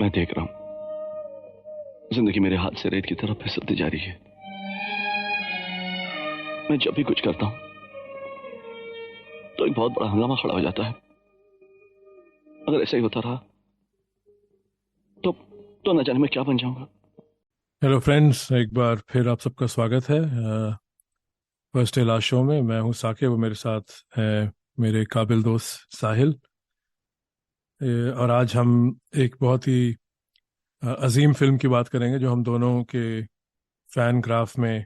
मैं देख रहा हूं जिंदगी मेरे हाथ से रेत की तरफ फिसलती जा रही है। मैं जब भी कुछ करता हूं तो एक बहुत बड़ा हंगामा खड़ा हो जाता है। अगर ऐसा ही होता रहा तो तो न जाने मैं क्या बन जाऊंगा। हेलो फ्रेंड्स, एक बार फिर आप सबका स्वागत है फर्स्ट डे लास्ट शो में। मैं हूं साकिब, वो मेरे साथ है मेरे काबिल दोस्त साहिल। और आज हम एक बहुत ही अजीम फिल्म की बात करेंगे जो हम दोनों के फैन ग्राफ में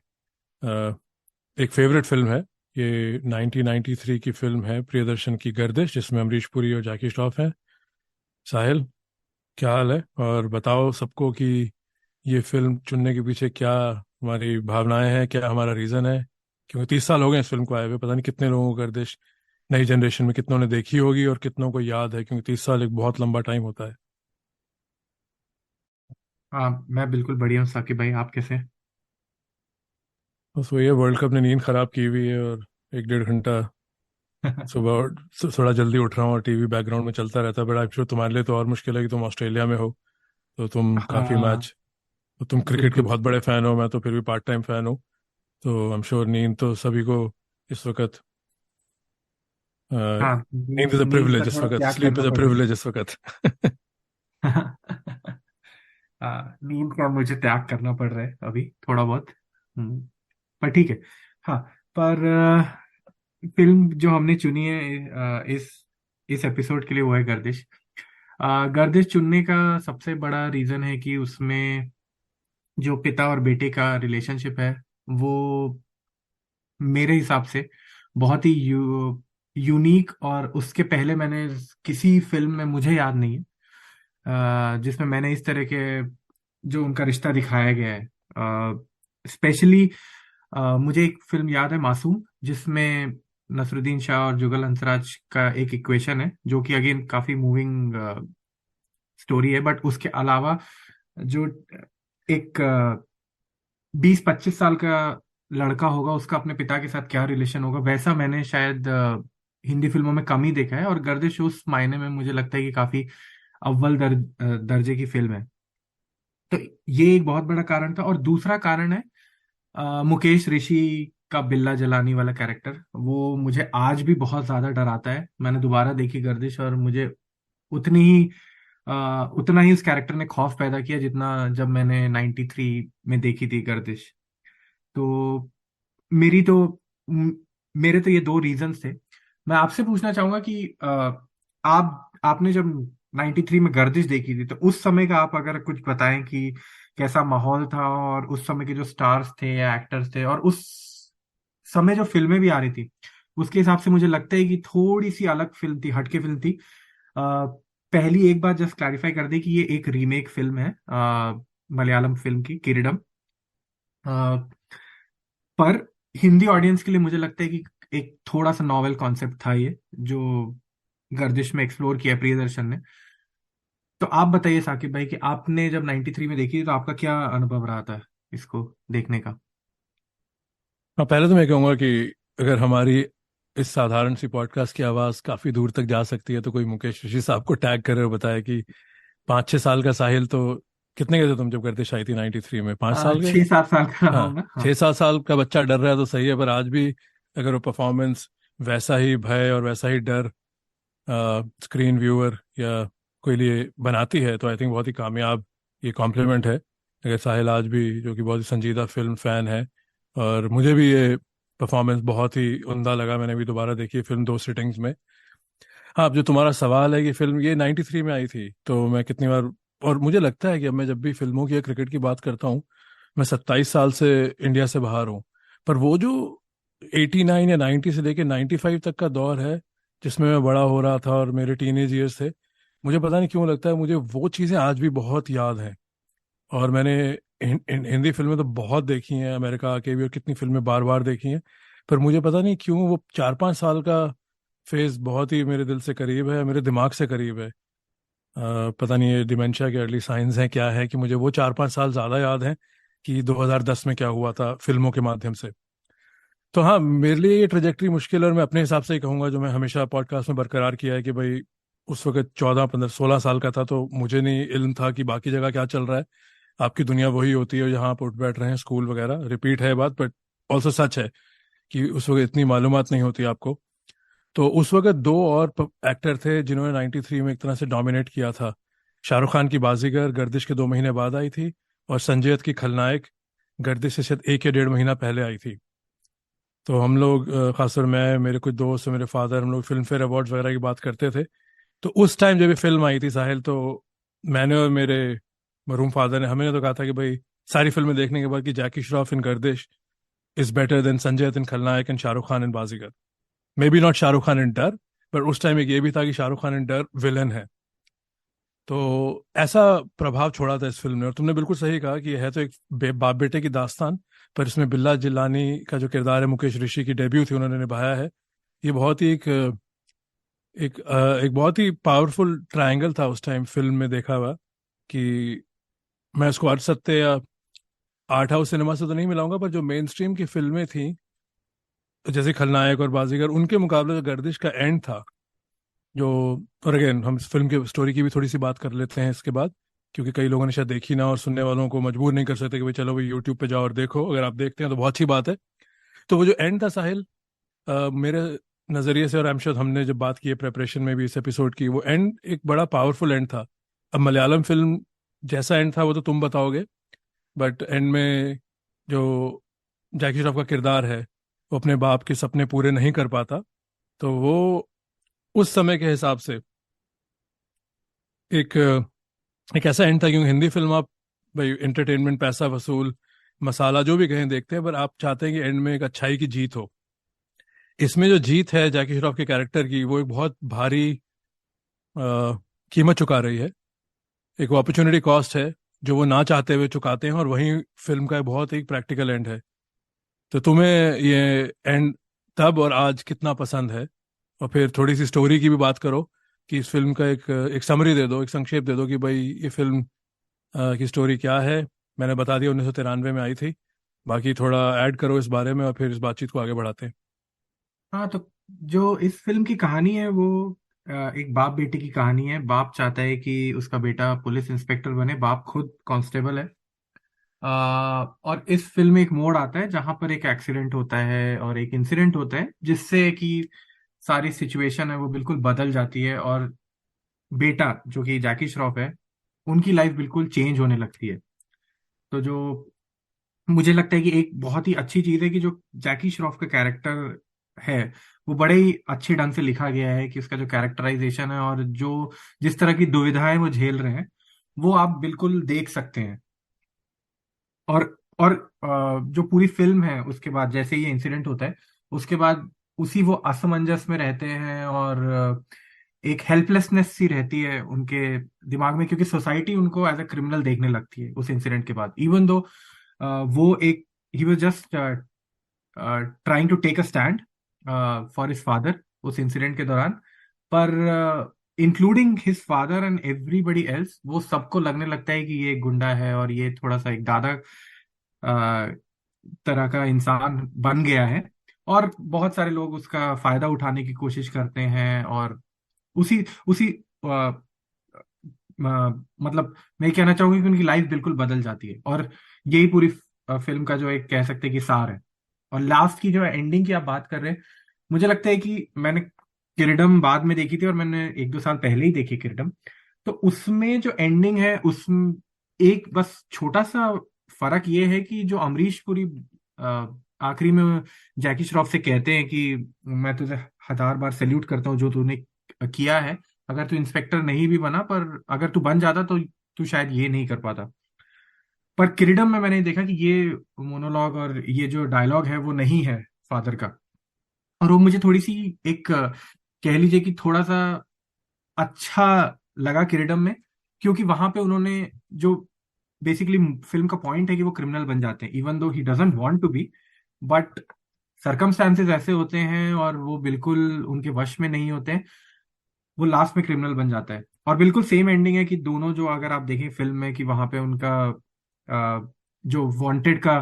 एक फेवरेट फिल्म है। ये 1993 की फिल्म है प्रियदर्शन की गर्दिश, जिसमें अमरीश पुरी और जैकी श्रॉफ हैं। साहिल, क्या हाल है? और बताओ सबको कि ये फिल्म चुनने के पीछे क्या हमारी भावनाएं हैं, क्या हमारा रीज़न है। क्योंकि 30 साल हो गए इस फिल्म को आए हुए, पता नहीं कितने लोगों को गर्दिश नई जनरेशन में कितनों ने देखी होगी और कितनों को याद है, क्योंकि 30 साल एक बहुत लंबा टाइम होता है। हाँ, मैं बिल्कुल बढ़िया हूँ साकिब भाई। आप कैसे हैं? बस वही है, वर्ल्ड कप ने नींद खराब की हुई है और एक डेढ़ घंटा सुबह थोड़ा जल्दी उठ रहा हूँ और टीवी बैकग्राउंड में चलता रहता है। बट आई एम श्योर तुम्हारे लिए तो और मुश्किल है कि तुम ऑस्ट्रेलिया में हो, तो तुम काफ़ी हाँ, मैच, तो तुम क्रिकेट के बिल्कुल। बहुत बड़े फैन हो। मैं तो फिर भी पार्ट टाइम फैन हूँ। तो आई एम श्योर नींद तो सभी को इस वक्त, हाँ, नींद इज अ नींद का प्रिविलेज इस थोड़ा वक्त, त्याग स्लीप करना इज अ पड़ रहा प्रिविलेज इस वक्त। है। हाँ, नींद का मुझे त्याग करना पड़ रहा है अभी थोड़ा बहुत। हम्म, पर ठीक है। हाँ, पर फिल्म जो हमने चुनी है इस एपिसोड के लिए वो है गर्दिश। गर्दिश चुनने का सबसे बड़ा रीजन है कि उसमें जो पिता और बेटे का रिलेशनशिप है वो मेरे हिसाब से बहुत ही यूनिक, और उसके पहले मैंने किसी फिल्म में, मुझे याद नहीं है जिसमें मैंने इस तरह के जो उनका रिश्ता दिखाया गया है। स्पेशली मुझे एक फिल्म याद है, मासूम, जिसमें नसरुद्दीन शाह और जुगल हंसराज का एक इक्वेशन है, जो कि अगेन काफी मूविंग स्टोरी है। बट उसके अलावा जो एक 20-25 साल का लड़का होगा, उसका अपने पिता के साथ क्या रिलेशन होगा, वैसा मैंने शायद हिंदी फिल्मों में कम ही देखा है। और गर्दिश उस मायने में मुझे लगता है कि काफी अव्वल दर्जे की फिल्म है। तो ये एक बहुत बड़ा कारण था। और दूसरा कारण है मुकेश ऋषि का बिल्ला जलानी वाला कैरेक्टर। वो मुझे आज भी बहुत ज्यादा डराता है। मैंने दोबारा देखी गर्दिश और मुझे उतनी ही उतना ही उस कैरेक्टर ने खौफ पैदा किया जितना जब मैंने 93 में देखी थी गर्दिश। तो मेरी तो म- मेरे तो ये दो रीजंस थे। मैं आपसे पूछना चाहूंगा कि आपने जब 93 में गर्दिश देखी थी, तो उस समय का आप अगर कुछ बताएं कि कैसा माहौल था, और उस समय के जो स्टार्स थे या एक्टर्स थे, और उस समय जो फिल्में भी आ रही थी, उसके हिसाब से मुझे लगता है कि थोड़ी सी अलग फिल्म थी, हटके फिल्म थी। पहली एक बात जस्ट क्लैरिफाई कर दे कि ये एक रीमेक फिल्म है मलयालम फिल्म की किरीडम। पर हिंदी ऑडियंस के लिए मुझे लगता है कि एक थोड़ा सा नॉवेल कॉन्सेप्ट था ये, जो गर्दिश में एक्सप्लोर किया प्रियदर्शन ने। तो आप बताइए साकिब भाई कि आपने जब 93 में देखी थी, तो आपका क्या अनुभव रहा था इसको देखने का? हाँ, पहले तो मैं कहूँगा कि अगर हमारी इस साधारण सी पॉडकास्ट की आवाज़ काफ़ी दूर तक जा सकती है, तो कोई मुकेश ऋषि साहब को टैग करे और बताए कि 5-6 साल का साहिल तो, कितने के थे तुम जब गर्दिश आई थी 93 में? 5 साल के? 6-7 साल का रहा हूँ हाँ, मैं, हाँ। 6-7 साल का बच्चा डर रहा है तो सही है, पर आज भी अगर वो परफॉर्मेंस वैसा ही भय और वैसा ही डर स्क्रीन व्यूअर या कोई लिए बनाती है, तो आई थिंक बहुत ही कामयाब ये कॉम्प्लीमेंट है। अगर साहिल आज भी, जो कि बहुत ही संजीदा फिल्म फैन है, और मुझे भी ये परफॉर्मेंस बहुत ही उम्दा लगा। मैंने भी दोबारा देखी है फिल्म 2 सिटिंग्स में। हाँ, अब जो तुम्हारा सवाल है कि फिल्म ये 93 में आई थी तो मैं कितनी बार, और मुझे लगता है कि अब मैं जब भी फिल्मों की या क्रिकेट की बात करता हूँ, मैं 27 साल से इंडिया से बाहर हूँ, पर वो जो 89 या 90 से लेके 95 तक का दौर है जिसमें मैं बड़ा हो रहा था और मेरे टीनेज ईयर्स थे, मुझे पता नहीं क्यों लगता है मुझे वो चीज़ें आज भी बहुत याद हैं। और मैंने हिंदी फिल्में तो बहुत देखी हैं, अमेरिका आके भी, और कितनी फिल्में बार बार देखी हैं। पर मुझे पता नहीं क्यों वो 4-5 साल का फेज बहुत ही मेरे दिल से करीब है, मेरे दिमाग से करीब है। पता नहीं ये डिमेंशिया के अर्ली साइंस हैं क्या है कि मुझे वो 4-5 साल ज़्यादा याद हैं कि 2010 में क्या हुआ था फिल्मों के माध्यम से। तो हाँ, मेरे लिए ये ट्रेजेक्टरी मुश्किल है, और मैं अपने हिसाब से ही कहूंगा, जो मैं हमेशा पॉडकास्ट में बरकरार किया है कि भाई उस वक्त 14 15 16 साल का था, तो मुझे नहीं इल्म था कि बाकी जगह क्या चल रहा है। आपकी दुनिया वही होती है जहाँ आप उठ बैठ रहे हैं, स्कूल वगैरह। रिपीट है बात, बट ऑल्सो सच है कि उस वक्त इतनी मालूमात नहीं होती आपको। तो उस वक्त दो और एक्टर थे जिन्होंने 93 में एक तरह से डोमिनेट किया था। शाहरुख खान की बाजीगर गर्दिश के 2 महीने बाद आई थी, और संजय दत्त की खलनायक गर्दिश से शायद 1 या 1.5 महीना पहले आई थी। तो हम लोग खासकर मैं, मेरे कुछ दोस्त और मेरे फादर, हम लोग फिल्म फेयर अवार्ड्स वगैरह की बात करते थे। तो उस टाइम जब ये फिल्म आई थी साहिल, तो मैंने और मेरे मरहूम फादर ने, हमें तो कहा था कि भाई सारी फिल्में देखने के बाद कि Jackie Shroff in Gardish is better than Sanjay Dutt in Khalnayak and Shahrukh Khan in Baazigar. May be not Shahrukh Khan in Darr, पर उस टाइम एक ये भी था कि शाहरुख खान इन डर विलन है। तो ऐसा प्रभाव छोड़ा था इस फिल्म ने। और तुमने बिल्कुल सही कहा कि यह है तो एक बाप बेटे की दास्तान, पर इसमें बिल्ला जिलानी का जो किरदार है, मुकेश ऋषि की डेब्यू थी, उन्होंने निभाया है। ये बहुत ही एक बहुत ही पावरफुल ट्रायंगल था उस टाइम फिल्म में देखा हुआ, कि मैं इसको अर्थ सत्य या आर्ट हाउस सिनेमा से तो नहीं मिलाऊंगा, पर जो मेन स्ट्रीम की फिल्में थी जैसे खलनायक और बाजीगर, उनके मुकाबले जो गर्दिश का एंड था, जो, और अगेन हम इस फिल्म की स्टोरी की भी थोड़ी सी बात कर लेते हैं इसके बाद, क्योंकि कई लोगों ने शायद देखी ना, और सुनने वालों को मजबूर नहीं कर सकते कि भाई चलो भाई यूट्यूब पे जाओ और देखो। अगर आप देखते हैं तो बहुत अच्छी बात है। तो वो जो एंड था साहिल, मेरे नज़रिए से, और आई एम श्योर हमने जब बात की है प्रेपरेशन में भी इस एपिसोड की, वो एंड एक बड़ा पावरफुल एंड था। अब मलयालम फिल्म जैसा एंड था वो तो तुम बताओगे, बट एंड में जो जैकी श्रॉफ का किरदार है, वो अपने बाप के सपने पूरे नहीं कर पाता। तो वो उस समय के हिसाब से एक एक ऐसा एंड था, क्योंकि हिंदी फिल्म आप भाई एंटरटेनमेंट, पैसा वसूल, मसाला जो भी कहें देखते हैं, पर आप चाहते हैं कि एंड में एक अच्छाई की जीत हो। इसमें जो जीत है जैकी श्रॉफ के कैरेक्टर की, वो एक बहुत भारी कीमत चुका रही है। एक वो अपॉर्चुनिटी कॉस्ट है जो वो ना चाहते हुए चुकाते हैं, और वही फिल्म का एक बहुत ही प्रैक्टिकल एंड है। तो तुम्हें ये एंड तब और आज कितना पसंद है? और फिर थोड़ी सी स्टोरी की भी बात करो, कि इस फिल्म का एक एक समरी दे दो, एक संक्षेप दे दो कि भाई ये फिल्म की स्टोरी क्या है। मैंने बता दिया 1993 में आई थी, बाकी थोड़ा ऐड करो इस बारे में और फिर इस बातचीत को आगे बढ़ाते हैं। हाँ, तो जो इस फिल्म की कहानी है वो एक बाप बेटे की कहानी है। बाप चाहता है कि उसका बेटा पुलिस इंस्पेक्टर बने, बाप खुद कांस्टेबल है। और इस फिल्म में एक मोड़ आता है जहां पर एक एक्सीडेंट होता है और एक इंसिडेंट होता है जिससे कि सारी सिचुएशन है वो बिल्कुल बदल जाती है, और बेटा जो कि जैकी श्रॉफ है, उनकी लाइफ बिल्कुल चेंज होने लगती है। तो जो मुझे लगता है कि एक बहुत ही अच्छी चीज है कि जो जैकी श्रॉफ का कैरेक्टर है वो बड़े ही अच्छे ढंग से लिखा गया है, कि उसका जो कैरेक्टराइजेशन है और जो जिस तरह की दुविधाएं वो झेल रहे हैं वो आप बिल्कुल देख सकते हैं। और जो पूरी फिल्म है उसके बाद जैसे ये इंसिडेंट होता है उसके बाद उसी वो असमंजस में रहते हैं, और एक हेल्पलेसनेस सी रहती है उनके दिमाग में, क्योंकि सोसाइटी उनको एज अ क्रिमिनल देखने लगती है उस इंसिडेंट के बाद। इवन दो वो एक ही was just trying to take a stand for his father उस इंसिडेंट के दौरान, पर including his father and everybody else, वो सबको लगने लगता है कि ये एक गुंडा है और ये थोड़ा सा एक दादा तरह का इंसान बन गया है। और बहुत सारे लोग उसका फायदा उठाने की कोशिश करते हैं, और उसी उसी मतलब मैं ये कहना चाहूंगी कि उनकी लाइफ बिल्कुल बदल जाती है, और यही पूरी फिल्म का जो एक कह सकते हैं कि सार है। और लास्ट की जो एंडिंग की आप बात कर रहे हैं, मुझे लगता है कि मैंने किरीडम बाद में देखी थी, और मैंने 1 2 साल पहले ही देखी किरीडम। तो उसमें जो एंडिंग है उस एक बस छोटा सा फर्क ये है कि जो अमरीश पुरी अ, आखिरी में जैकी श्रॉफ से कहते हैं कि मैं तुझे 1000 बार सैल्यूट करता हूँ जो तूने किया है, अगर तू इंस्पेक्टर नहीं भी बना, पर अगर तू बन जाता तो तू शायद ये नहीं कर पाता। पर किरीडम में मैंने देखा कि ये मोनोलॉग और ये जो डायलॉग है वो नहीं है फादर का, और वो मुझे थोड़ी सी एक कह लीजिए कि थोड़ा सा अच्छा लगा किरीडम में, क्योंकि वहां पे उन्होंने जो बेसिकली फिल्म का पॉइंट है कि वो क्रिमिनल बन जाते हैं even though he doesn't want to be, but circumstances ऐसे होते हैं और वो बिल्कुल उनके वश में नहीं होते हैं, वो लास्ट में क्रिमिनल बन जाता है। और बिल्कुल सेम एंडिंग है कि दोनों जो अगर आप देखें फिल्म में कि वहां पे उनका जो वांटेड का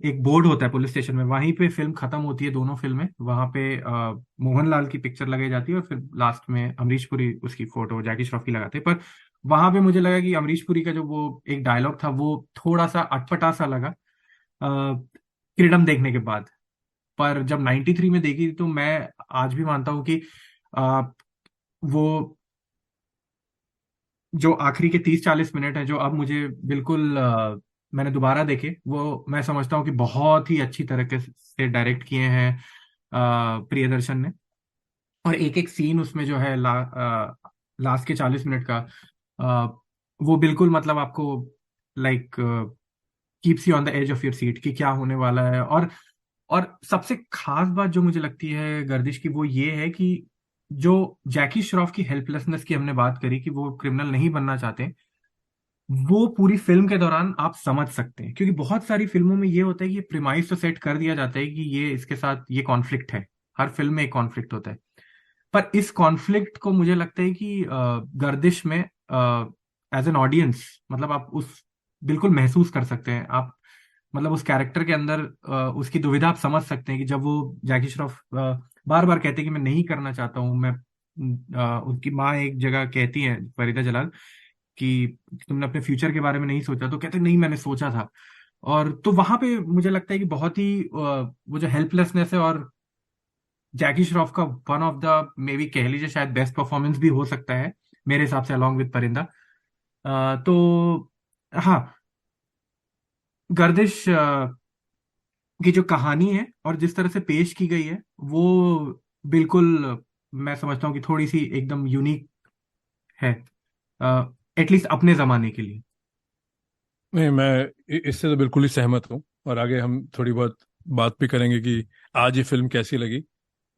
एक बोर्ड होता है पुलिस स्टेशन में, वहीं पे फिल्म खत्म होती है, दोनों फिल्में वहां पे मोहनलाल की पिक्चर लगाई जाती है और फिर लास्ट में अमरीश पुरी उसकी फोटो जैकी श्रॉफ की लगाते हैं। पर वहां पे मुझे लगा कि अमरीश पुरी का जो वो एक डायलॉग था वो थोड़ा सा अटपटा सा लगा किरीडम देखने के बाद। पर जब 93 में देखी तो मैं आज भी मानता हूँ कि आ, वो जो आखिरी के 30-40 मिनट है जो अब मुझे बिल्कुल मैंने दोबारा देखे, वो मैं समझता हूँ कि बहुत ही अच्छी तरीके से डायरेक्ट किए हैं प्रियदर्शन ने। और एक एक सीन उसमें जो है लास्ट के 40 मिनट का वो बिल्कुल मतलब आपको like keeps you on the edge of your seat कि क्या होने वाला है। और सबसे खास बात जो मुझे लगती है गर्दिश की वो ये है कि जो जैकी श्रॉफ की हेल्पलेसनेस की हमने बात करी कि वो क्रिमिनल नहीं बनना चाहते, वो पूरी फिल्म के दौरान आप समझ सकते हैं। क्योंकि बहुत सारी फिल्मों में ये होता है कि ये प्रिमाइस तो सेट कर दिया जाता है कि ये इसके साथ ये कॉन्फ्लिक्ट है, हर फिल्म में एक कॉन्फ्लिक्ट होता है। पर इस कॉन्फ्लिक्ट को मुझे लगता है कि गर्दिश में एज एन ऑडियंस मतलब आप उस बिल्कुल महसूस कर सकते हैं आप, मतलब उस कैरेक्टर के अंदर उसकी दुविधा आप समझ सकते हैं कि जब वो जैकी श्रॉफ बार बार कहते हैं कि मैं नहीं करना चाहता हूँ मैं, उनकी माँ एक जगह कहती है फरीदा जलाल कि तुमने अपने फ्यूचर के बारे में नहीं सोचा, तो कहते हैं, नहीं मैंने सोचा था। और तो वहां पे मुझे लगता है कि बहुत ही वो जो हेल्पलेसनेस है, और जैकी श्रॉफ का one of the may be कह लीजिए शायद बेस्ट परफॉर्मेंस भी हो सकता है मेरे हिसाब से अलॉन्ग विद परिंदा। तो हाँ, गर्दिश की जो कहानी है और जिस तरह से पेश की गई है वो बिल्कुल मैं समझता हूँ कि थोड़ी सी एकदम यूनिक है, एटलीस्ट अपने जमाने के लिए। नहीं, मैं इससे तो बिल्कुल ही सहमत हूँ, और आगे हम थोड़ी बहुत बात भी करेंगे कि आज ये फिल्म कैसी लगी।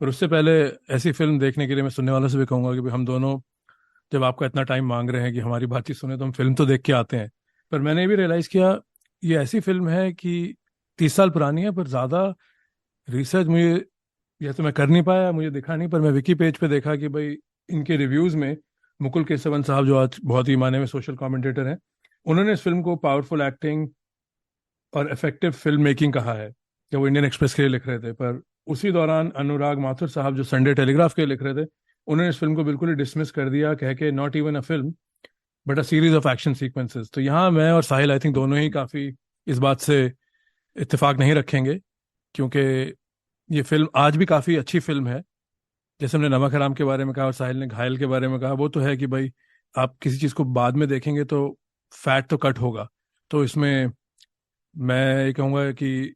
पर उससे पहले ऐसी फिल्म देखने के लिए मैं सुनने वालों से भी कहूंगा कि भाई हम दोनों जब आपका इतना टाइम मांग रहे हैं कि हमारी बातचीत सुने, तो हम फिल्म तो देख के आते हैं। पर मैंने ये भी रियलाइज़ किया, ये ऐसी फिल्म है कि 30 साल पुरानी है, पर ज़्यादा रिसर्च मुझे यह तो मैं कर नहीं पाया, मुझे दिखा नहीं, पर मैं विकी पेज पे देखा कि भाई इनके रिव्यूज़ में मुकुल केसवन साहब जो आज बहुत ही माने में सोशल कमेंटेटर हैं, उन्होंने इस फिल्म को पावरफुल एक्टिंग और इफेक्टिव फिल्म मेकिंग कहा है, जब वो इंडियन एक्सप्रेस के लिए लिख रहे थे। पर उसी दौरान अनुराग माथुर साहब जो संडे टेलीग्राफ के लिए लिख रहे थे, उन्होंने इस फिल्म को बिल्कुल ही डिसमिस कर दिया, कह के not even a film but a series of action sequences. तो यहाँ मैं और साहिल आई थिंक दोनों ही काफ़ी इस बात से इत्तेफाक नहीं रखेंगे, क्योंकि ये फिल्म आज भी काफ़ी अच्छी फिल्म है। जैसे हमने नमक हराम के बारे में कहा और साहिल ने घायल के बारे में कहा, वो तो है कि भाई आप किसी चीज़ को बाद में देखेंगे तो फैट तो कट होगा। तो इसमें मैं ये कहूँगा कि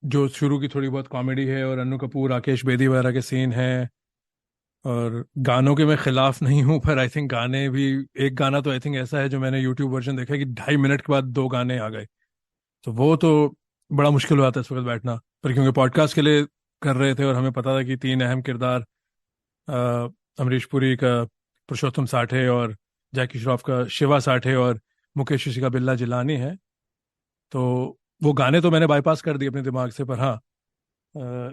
जो शुरू की थोड़ी बहुत कॉमेडी है और अन्नू कपूर राकेश बेदी वगैरह के सीन हैं, और गानों के मैं खिलाफ नहीं हूँ, पर आई थिंक गाने भी, एक गाना तो आई थिंक ऐसा है जो मैंने यूट्यूब वर्जन देखा है कि 2.5 मिनट के बाद 2 गाने आ गए। तो वो तो बड़ा मुश्किल हो जाता है इस वक्त बैठना, पर क्योंकि पॉडकास्ट के लिए कर रहे थे और हमें पता था कि 3 अहम किरदार अमरीश पुरी का पुरुषोत्तम साठे, और जैकी श्रॉफ का शिवा साठे, और मुकेश ऋषि का बिल्ला जिलानी है, तो वो गाने तो मैंने बाईपास कर दिए अपने दिमाग से। पर हाँ, अ,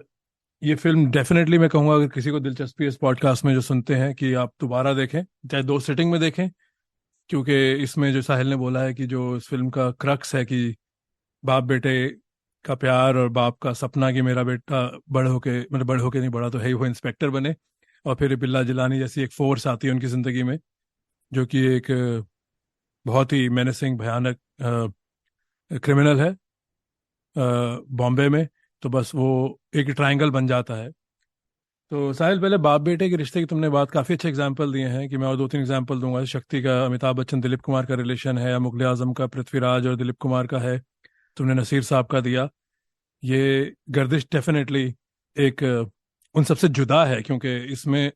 ये फिल्म डेफिनेटली मैं कहूँगा अगर किसी को दिलचस्पी है इस पॉडकास्ट में जो सुनते हैं, कि आप दोबारा देखें, चाहे 2 सिटिंग में देखें, क्योंकि इसमें जो साहिल ने बोला है कि जो इस फिल्म का क्रक्स है कि बाप बेटे का प्यार और बाप का सपना कि मेरा बेटा बड़ होके, मतलब बड़ होके नहीं, बड़ा तो है ही, वो इंस्पेक्टर बने, और फिर बिल्ला जिलानी जैसी एक फोर्स आती है उनकी जिंदगी में, जो कि एक बहुत ही मेनेसिंग भयानक क्रिमिनल है बॉम्बे में। तो बस वो एक ट्रायंगल बन जाता है। तो साहिल, पहले बाप बेटे के रिश्ते की तुमने बात, काफ़ी अच्छे एग्जाम्पल दिए हैं, कि मैं और 2-3 एग्जाम्पल दूंगा। शक्ति का अमिताभ बच्चन दिलीप कुमार का रिलेशन है, या मुगले आजम का पृथ्वीराज और दिलीप कुमार का है, तुमने नसीर साहब का दिया। ये गर्दिश डेफिनेटली एक उन सबसे जुदा है, क्योंकि इसमें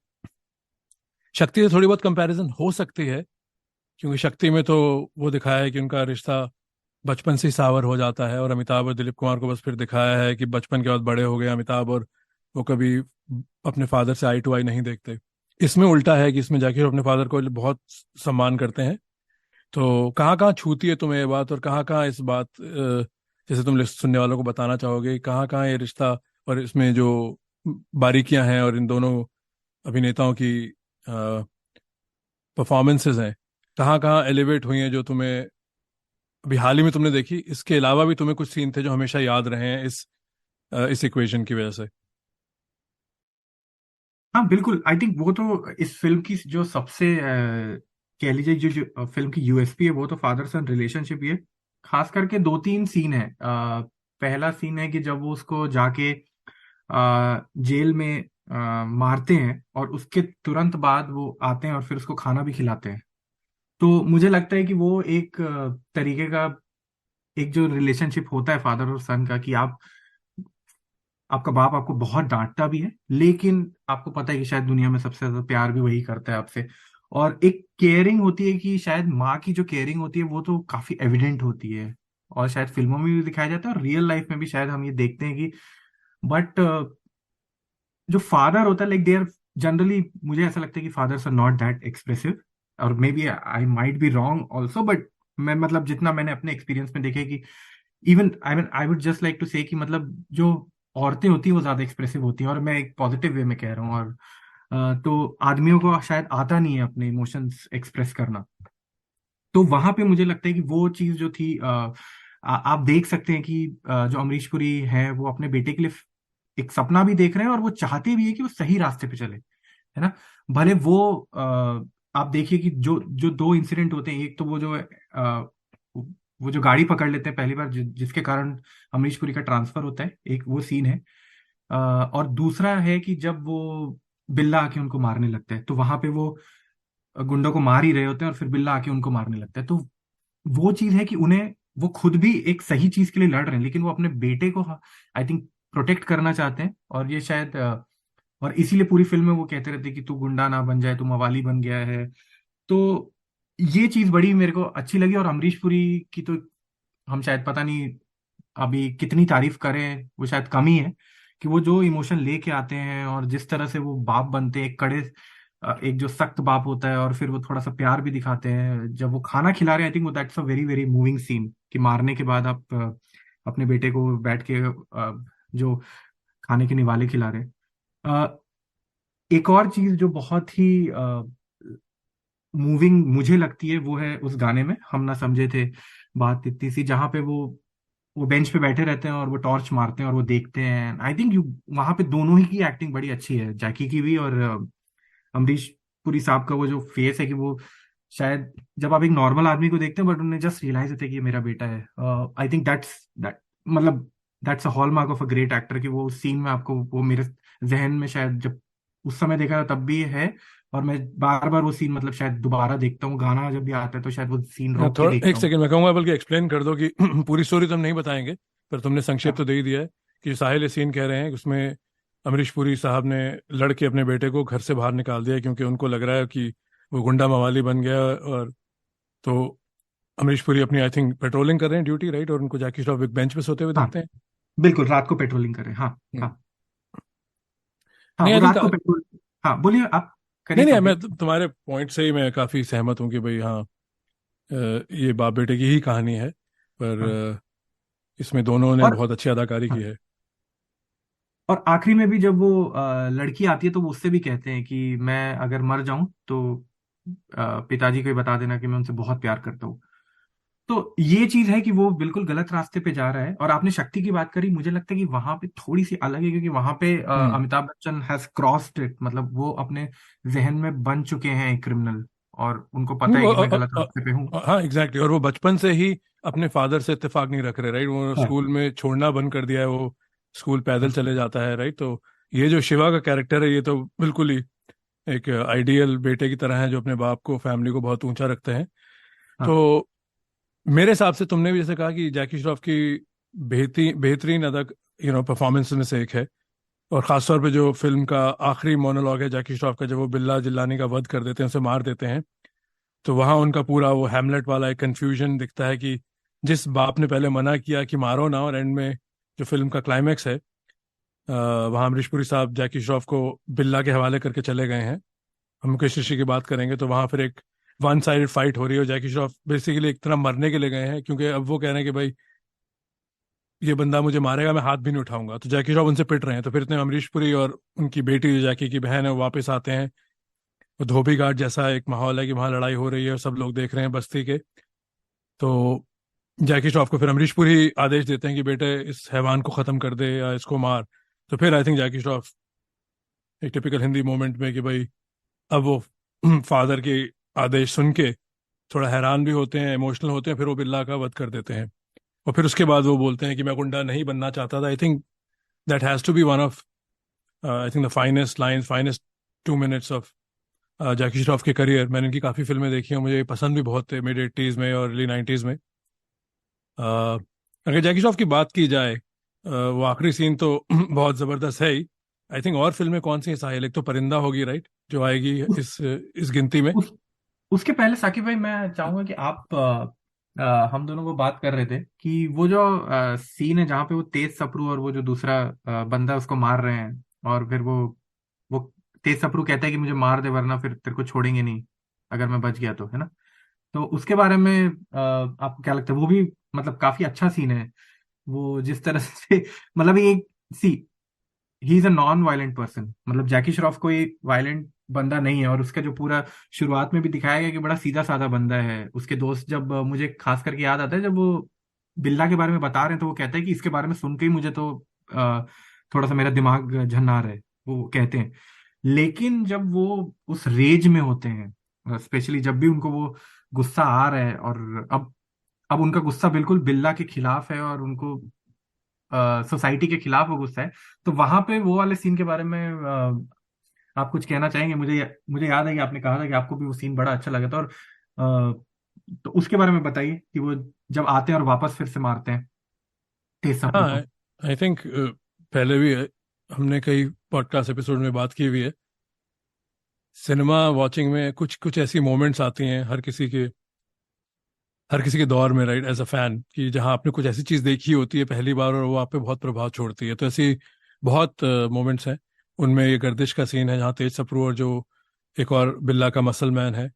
शक्ति से थोड़ी बहुत कंपैरिजन हो सकती है, क्योंकि शक्ति में तो वो दिखाया है कि उनका रिश्ता बचपन से ही सावर हो जाता है, और अमिताभ और दिलीप कुमार को बस फिर दिखाया है कि बचपन के बाद बड़े हो गए अमिताभ, और वो कभी अपने फादर से आई टू आई नहीं देखते। इसमें उल्टा है कि इसमें जाकिर अपने फादर को बहुत सम्मान करते हैं। तो कहाँ कहाँ छूती है तुम्हें ये बात, और कहाँ कहाँ इस बात जैसे तुम सुनने वालों को बताना चाहोगे, कहाँ कहाँ ये रिश्ता और इसमें जो बारीकियां हैं और इन दोनों अभिनेताओं की परफॉर्मेंसेज हैं, कहाँ कहाँ एलिवेट हुई हैं जो तुम्हें अभी हाल ही में तुमने देखी, इसके अलावा भी तुम्हें कुछ सीन थे जो हमेशा याद रहे हैं इस इक्वेशन की वजह से? हाँ बिल्कुल, आई थिंक वो तो इस फिल्म की जो सबसे कह लीजिए जो फिल्म की यूएसपी है वो तो फादर सन रिलेशनशिप ही है। खास करके दो तीन सीन है। पहला सीन है कि जब वो उसको जाके जेल में मारते हैं और उसके तुरंत बाद वो आते हैं और फिर उसको खाना भी खिलाते हैं। तो मुझे लगता है कि वो एक तरीके का एक जो रिलेशनशिप होता है फादर और सन का, कि आप आपका बाप आपको बहुत डांटता भी है, लेकिन आपको पता है कि शायद दुनिया में सबसे ज्यादा प्यार भी वही करता है आपसे। और एक केयरिंग होती है कि शायद माँ की जो केयरिंग होती है वो तो काफी एविडेंट होती है, और शायद फिल्मों में भी दिखाया जाता है और रियल लाइफ में भी शायद हम ये देखते हैं कि बट जो फादर होता है, लाइक दे आर जनरली, मुझे ऐसा लगता है कि fathers are not that expressive. और may be I might be wrong also, but मैं मतलब जितना मैंने अपने एक्सपीरियंस में देखे कि even I mean I would just like to say कि मतलब जो औरतें होती हैं वो ज्यादा एक्सप्रेसिव होती हैं, और मैं एक पॉजिटिव वे में कह रहा हूँ। और तो आदमियों को शायद आता नहीं है अपने इमोशंस एक्सप्रेस करना। तो वहां पे मुझे लगता है कि वो चीज जो थी, आप देख सकते हैं कि जो अमरीश पुरी है वो अपने बेटे के लिए एक सपना भी देख रहे हैं और वो चाहते भी है कि वो सही रास्ते पे चले, है ना। भले वो आप देखिए कि जो जो दो इंसिडेंट होते हैं, एक तो वो जो गाड़ी पकड़ लेते हैं पहली बार, जिसके कारण अमरीश पुरी का ट्रांसफर होता है, एक वो सीन है। और दूसरा है कि जब वो बिल्ला आके उनको मारने लगता है, तो वहां पे वो गुंडों को मार ही रहे होते हैं और फिर बिल्ला आके उनको मारने लगता है। तो वो चीज है कि उन्हें, वो खुद भी एक सही चीज के लिए लड़ रहे हैं, लेकिन वो अपने बेटे को आई थिंक प्रोटेक्ट करना चाहते हैं। और ये शायद और इसीलिए पूरी फिल्म में वो कहते रहते हैं कि तू गुंडा ना बन जाए, तू मवाली बन गया है। तो ये चीज बड़ी मेरे को अच्छी लगी। और अमरीश पुरी की तो हम शायद पता नहीं अभी कितनी तारीफ करें, वो शायद कम ही है। कि वो जो इमोशन लेके आते हैं और जिस तरह से वो बाप बनते हैं, एक कड़े एक जो सख्त बाप होता है, और फिर वो थोड़ा सा प्यार भी दिखाते हैं जब वो खाना खिला रहे हैं। आई थिंक वो that's a very very moving scene, कि मारने के बाद आप अपने बेटे को बैठ के जो खाने के निवाले खिला रहे हैं। एक और चीज जो बहुत ही मूविंग मुझे लगती है वो है उस गाने में हम ना समझे थे बात इतनी सी, जहाँ पे वो बेंच पे बैठे रहते हैं और वो टॉर्च मारते हैं और वो देखते हैं। आई थिंक यू वहां पे दोनों ही की एक्टिंग बड़ी अच्छी है, जैकी की भी और अमरीश पुरी साहब का वो जो फेस है, कि वो शायद जब आप एक नॉर्मल आदमी को देखते हैं बट उन्हें जस्ट रियलाइज होता है कि ये मेरा बेटा है। आई थिंक दैट मतलब that's a hallmark of a great actor, कि वो उस सीन में आपको वो मेरे जहन में शायद जब उस समय देखा था तब भी है। और मैं बार बार वो सीन मतलब शायद दोबारा देखता हूँ, गाना जब भी आता है तो शायद वो सीन रोक के थोड़ा एक देखता हूँ। सेकंड मैं कहूंगा, बल्कि एक्सप्लेन कर दो कि पूरी स्टोरी तो हम नहीं बताएंगे, पर तुमने संक्षेप तो दे ही दिया है कि साहिल ये सीन कह रहे हैं, उसमें अमरीश पुरी साहब ने लड़के अपने बेटे को घर से बाहर निकाल दिया क्योंकि उनको लग रहा है कि वो गुंडा मवाली बन गया। और तो अमरीश पुरी अपनी आई थिंक पेट्रोलिंग कर रहे हैं ड्यूटी, राइट, और उनको जैकी श्रॉफ एक बेंच पे सोते हुए हाँ देखते हैं। बिल्कुल, रात को पेट्रोलिंग करें, हाँ। हम्म। हाँ हाँ, नहीं वो आई थिंक, रात को पेट्रोल। हाँ बोलिए, आप करिए नहीं नहीं, मैं कंप्लीट। तुम्हारे पॉइंट से ही मैं काफी सहमत हूँ कि भाई हाँ, ये बाप बेटे की ही कहानी है, पर हाँ इसमें दोनों ने और बहुत अच्छी अदाकारी की हाँ है। और आखिरी में भी जब वो लड़की आती है तो वो उससे भी कहते हैं कि मैं अगर मर जाऊं तो पिताजी को ही बता देना कि मैं उनसे बहुत प्यार करता हूँ। तो ये चीज है कि वो बिल्कुल गलत रास्ते पे जा रहा है। और आपने शक्ति की बात करी, मुझे लगता है कि वहां पे थोड़ी सी अलग है, क्योंकि वहां पे हम्म। Amitabh Bachchan has crossed it, मतलब वो अपने जहन में बन चुके हैं एक क्रिमिनल, और उनको पता है वो कि मैं गलत रास्ते पे हूँ। हाँ एग्जैक्टली, और वो बचपन से ही अपने फादर से इत्तेफाक नहीं रख रहे, राइट, वो हाँ स्कूल में छोड़ना बंद कर दिया है, वो स्कूल पैदल हाँ चले जाता है, राइट। तो ये जो शिवा का कैरेक्टर है, ये तो बिल्कुल ही एक आइडियल बेटे की तरह है जो अपने बाप को, फैमिली को बहुत ऊंचा रखते हैं। हाँ तो मेरे हिसाब से तुमने भी जैसे कहा कि जैकी श्रॉफ की बेहतरीन अदक परफॉर्मेंस में से एक है। और खासतौर पे जो फिल्म का आखिरी मोनोलॉग है जैकी श्रॉफ का, जब वो बिल्ला जिल्लानी का वध कर देते हैं, उसे मार देते हैं, तो वहां उनका पूरा वो हैमलेट वाला एक कंफ्यूजन दिखता है कि जिस बाप ने पहले मना किया कि मारो ना, और एंड में जो फिल्म का क्लाइमैक्स है, वहां अमरीश पुरी साहब जैकी श्रॉफ को बिल्ला के हवाले करके चले गए हैं। हम मुकेश ऋषि की बात करेंगे तो वहां फिर एक वन साइडेड फाइट हो रही है, और जैकी श्रॉफ बेसिकली एक तरह मरने के लिए गए हैं, क्योंकि अब वो कह रहे हैं कि भाई ये बंदा मुझे मारेगा, मैं हाथ भी नहीं उठाऊंगा। तो जैकी श्रॉफ उनसे पिट रहे हैं, तो फिर इतने अमरीश पुरी और उनकी बेटी जो जैकी की बहन है वो वापस आते हैं। वो धोबी घाट जैसा एक माहौल है कि वहां लड़ाई हो रही है और सब लोग देख रहे हैं बस्ती के। तो जैकी श्रॉफ को फिर अमरीश पुरी आदेश देते हैं कि बेटे इस हैवान को खत्म कर दे या इसको मार। तो फिर आई थिंक जैकी श्रॉफ एक टिपिकल हिंदी मोमेंट में कि भाई अब वो फादर के आदेश सुन के थोड़ा हैरान भी होते हैं, इमोशनल होते हैं, फिर वो बिल्ला का वध कर देते हैं। और फिर उसके बाद वो बोलते हैं कि मैं गुंडा नहीं बनना चाहता था। I think that has to be one of I think the finest lines, finest 2 minutes of Jackie Shroff के करियर। मैंने इनकी काफ़ी फिल्में देखी हैं, मुझे पसंद भी बहुत थे मिड 80s में और अर्ली 90s में। अगर जैकी श्रॉफ की बात की जाए, वो आखिरी सीन तो बहुत ज़बरदस्त है ही। आई थिंक और फिल्में कौन सी हैं साहिल? एक तो परिंदा होगी राइट, जो आएगी उस, इस गिनती में। उस उसके पहले साकिब भाई मैं चाहूंगा कि आप हम दोनों को बात कर रहे थे कि वो जो सीन है जहाँ पे वो तेज सप्रू और वो जो दूसरा बंदा उसको मार रहे हैं, और फिर वो तेज सप्रू कहता है कि मुझे मार दे वरना फिर तेरे को छोड़ेंगे नहीं अगर मैं बच गया तो, है ना? तो उसके बारे में आपको क्या लगता है? वो भी मतलब काफी अच्छा सीन है, वो जिस तरह से मतलब एक see he is a non violent person, मतलब जैकी श्रॉफ कोई वायलेंट बंदा नहीं है। और उसका जो पूरा शुरुआत में भी दिखाया गया कि बड़ा सीधा साधा बंदा है। उसके दोस्त जब मुझे खास करके याद आता है जब वो बिल्ला के बारे में बता रहे हैं तो वो कहता है कि इसके बारे में सुन के ही मुझे तो अ, थोड़ा सा मेरा दिमाग झन्ना रहा है, वो कहते हैं। लेकिन जब वो उस रेज में होते हैं, स्पेशली जब भी उनको वो गुस्सा आ रहा है, और अब उनका गुस्सा बिल्कुल बिल्ला के खिलाफ है और उनको सोसाइटी के खिलाफ वो गुस्सा है, तो वहां पे वो वाले सीन के बारे में आप कुछ कहना चाहेंगे? मुझे मुझे याद है कि आपने कहा था कि आपको भी वो सीन बड़ा अच्छा लगा था, और तो उसके बारे में बताइए कि वो जब आते हैं और वापस फिर से मारते हैं तेज सप्रू हाँ, को। आई थिंक पहले भी हमने कई पॉडकास्ट एपिसोड में बात की हुई है। सिनेमा वॉचिंग में कुछ कुछ ऐसी मोमेंट्स आती हैं हर किसी के दौर में राइट, एज अ फैन, कि जहाँ आपने कुछ ऐसी चीज देखी होती है पहली बार और वो आप पे बहुत प्रभाव छोड़ती है। तो ऐसी बहुत मोमेंट्स हैं। उनमें ये गर्दिश का सीन है जहाँ तेज सप्रू और जो एक और बिल्ला का मसल मैन है,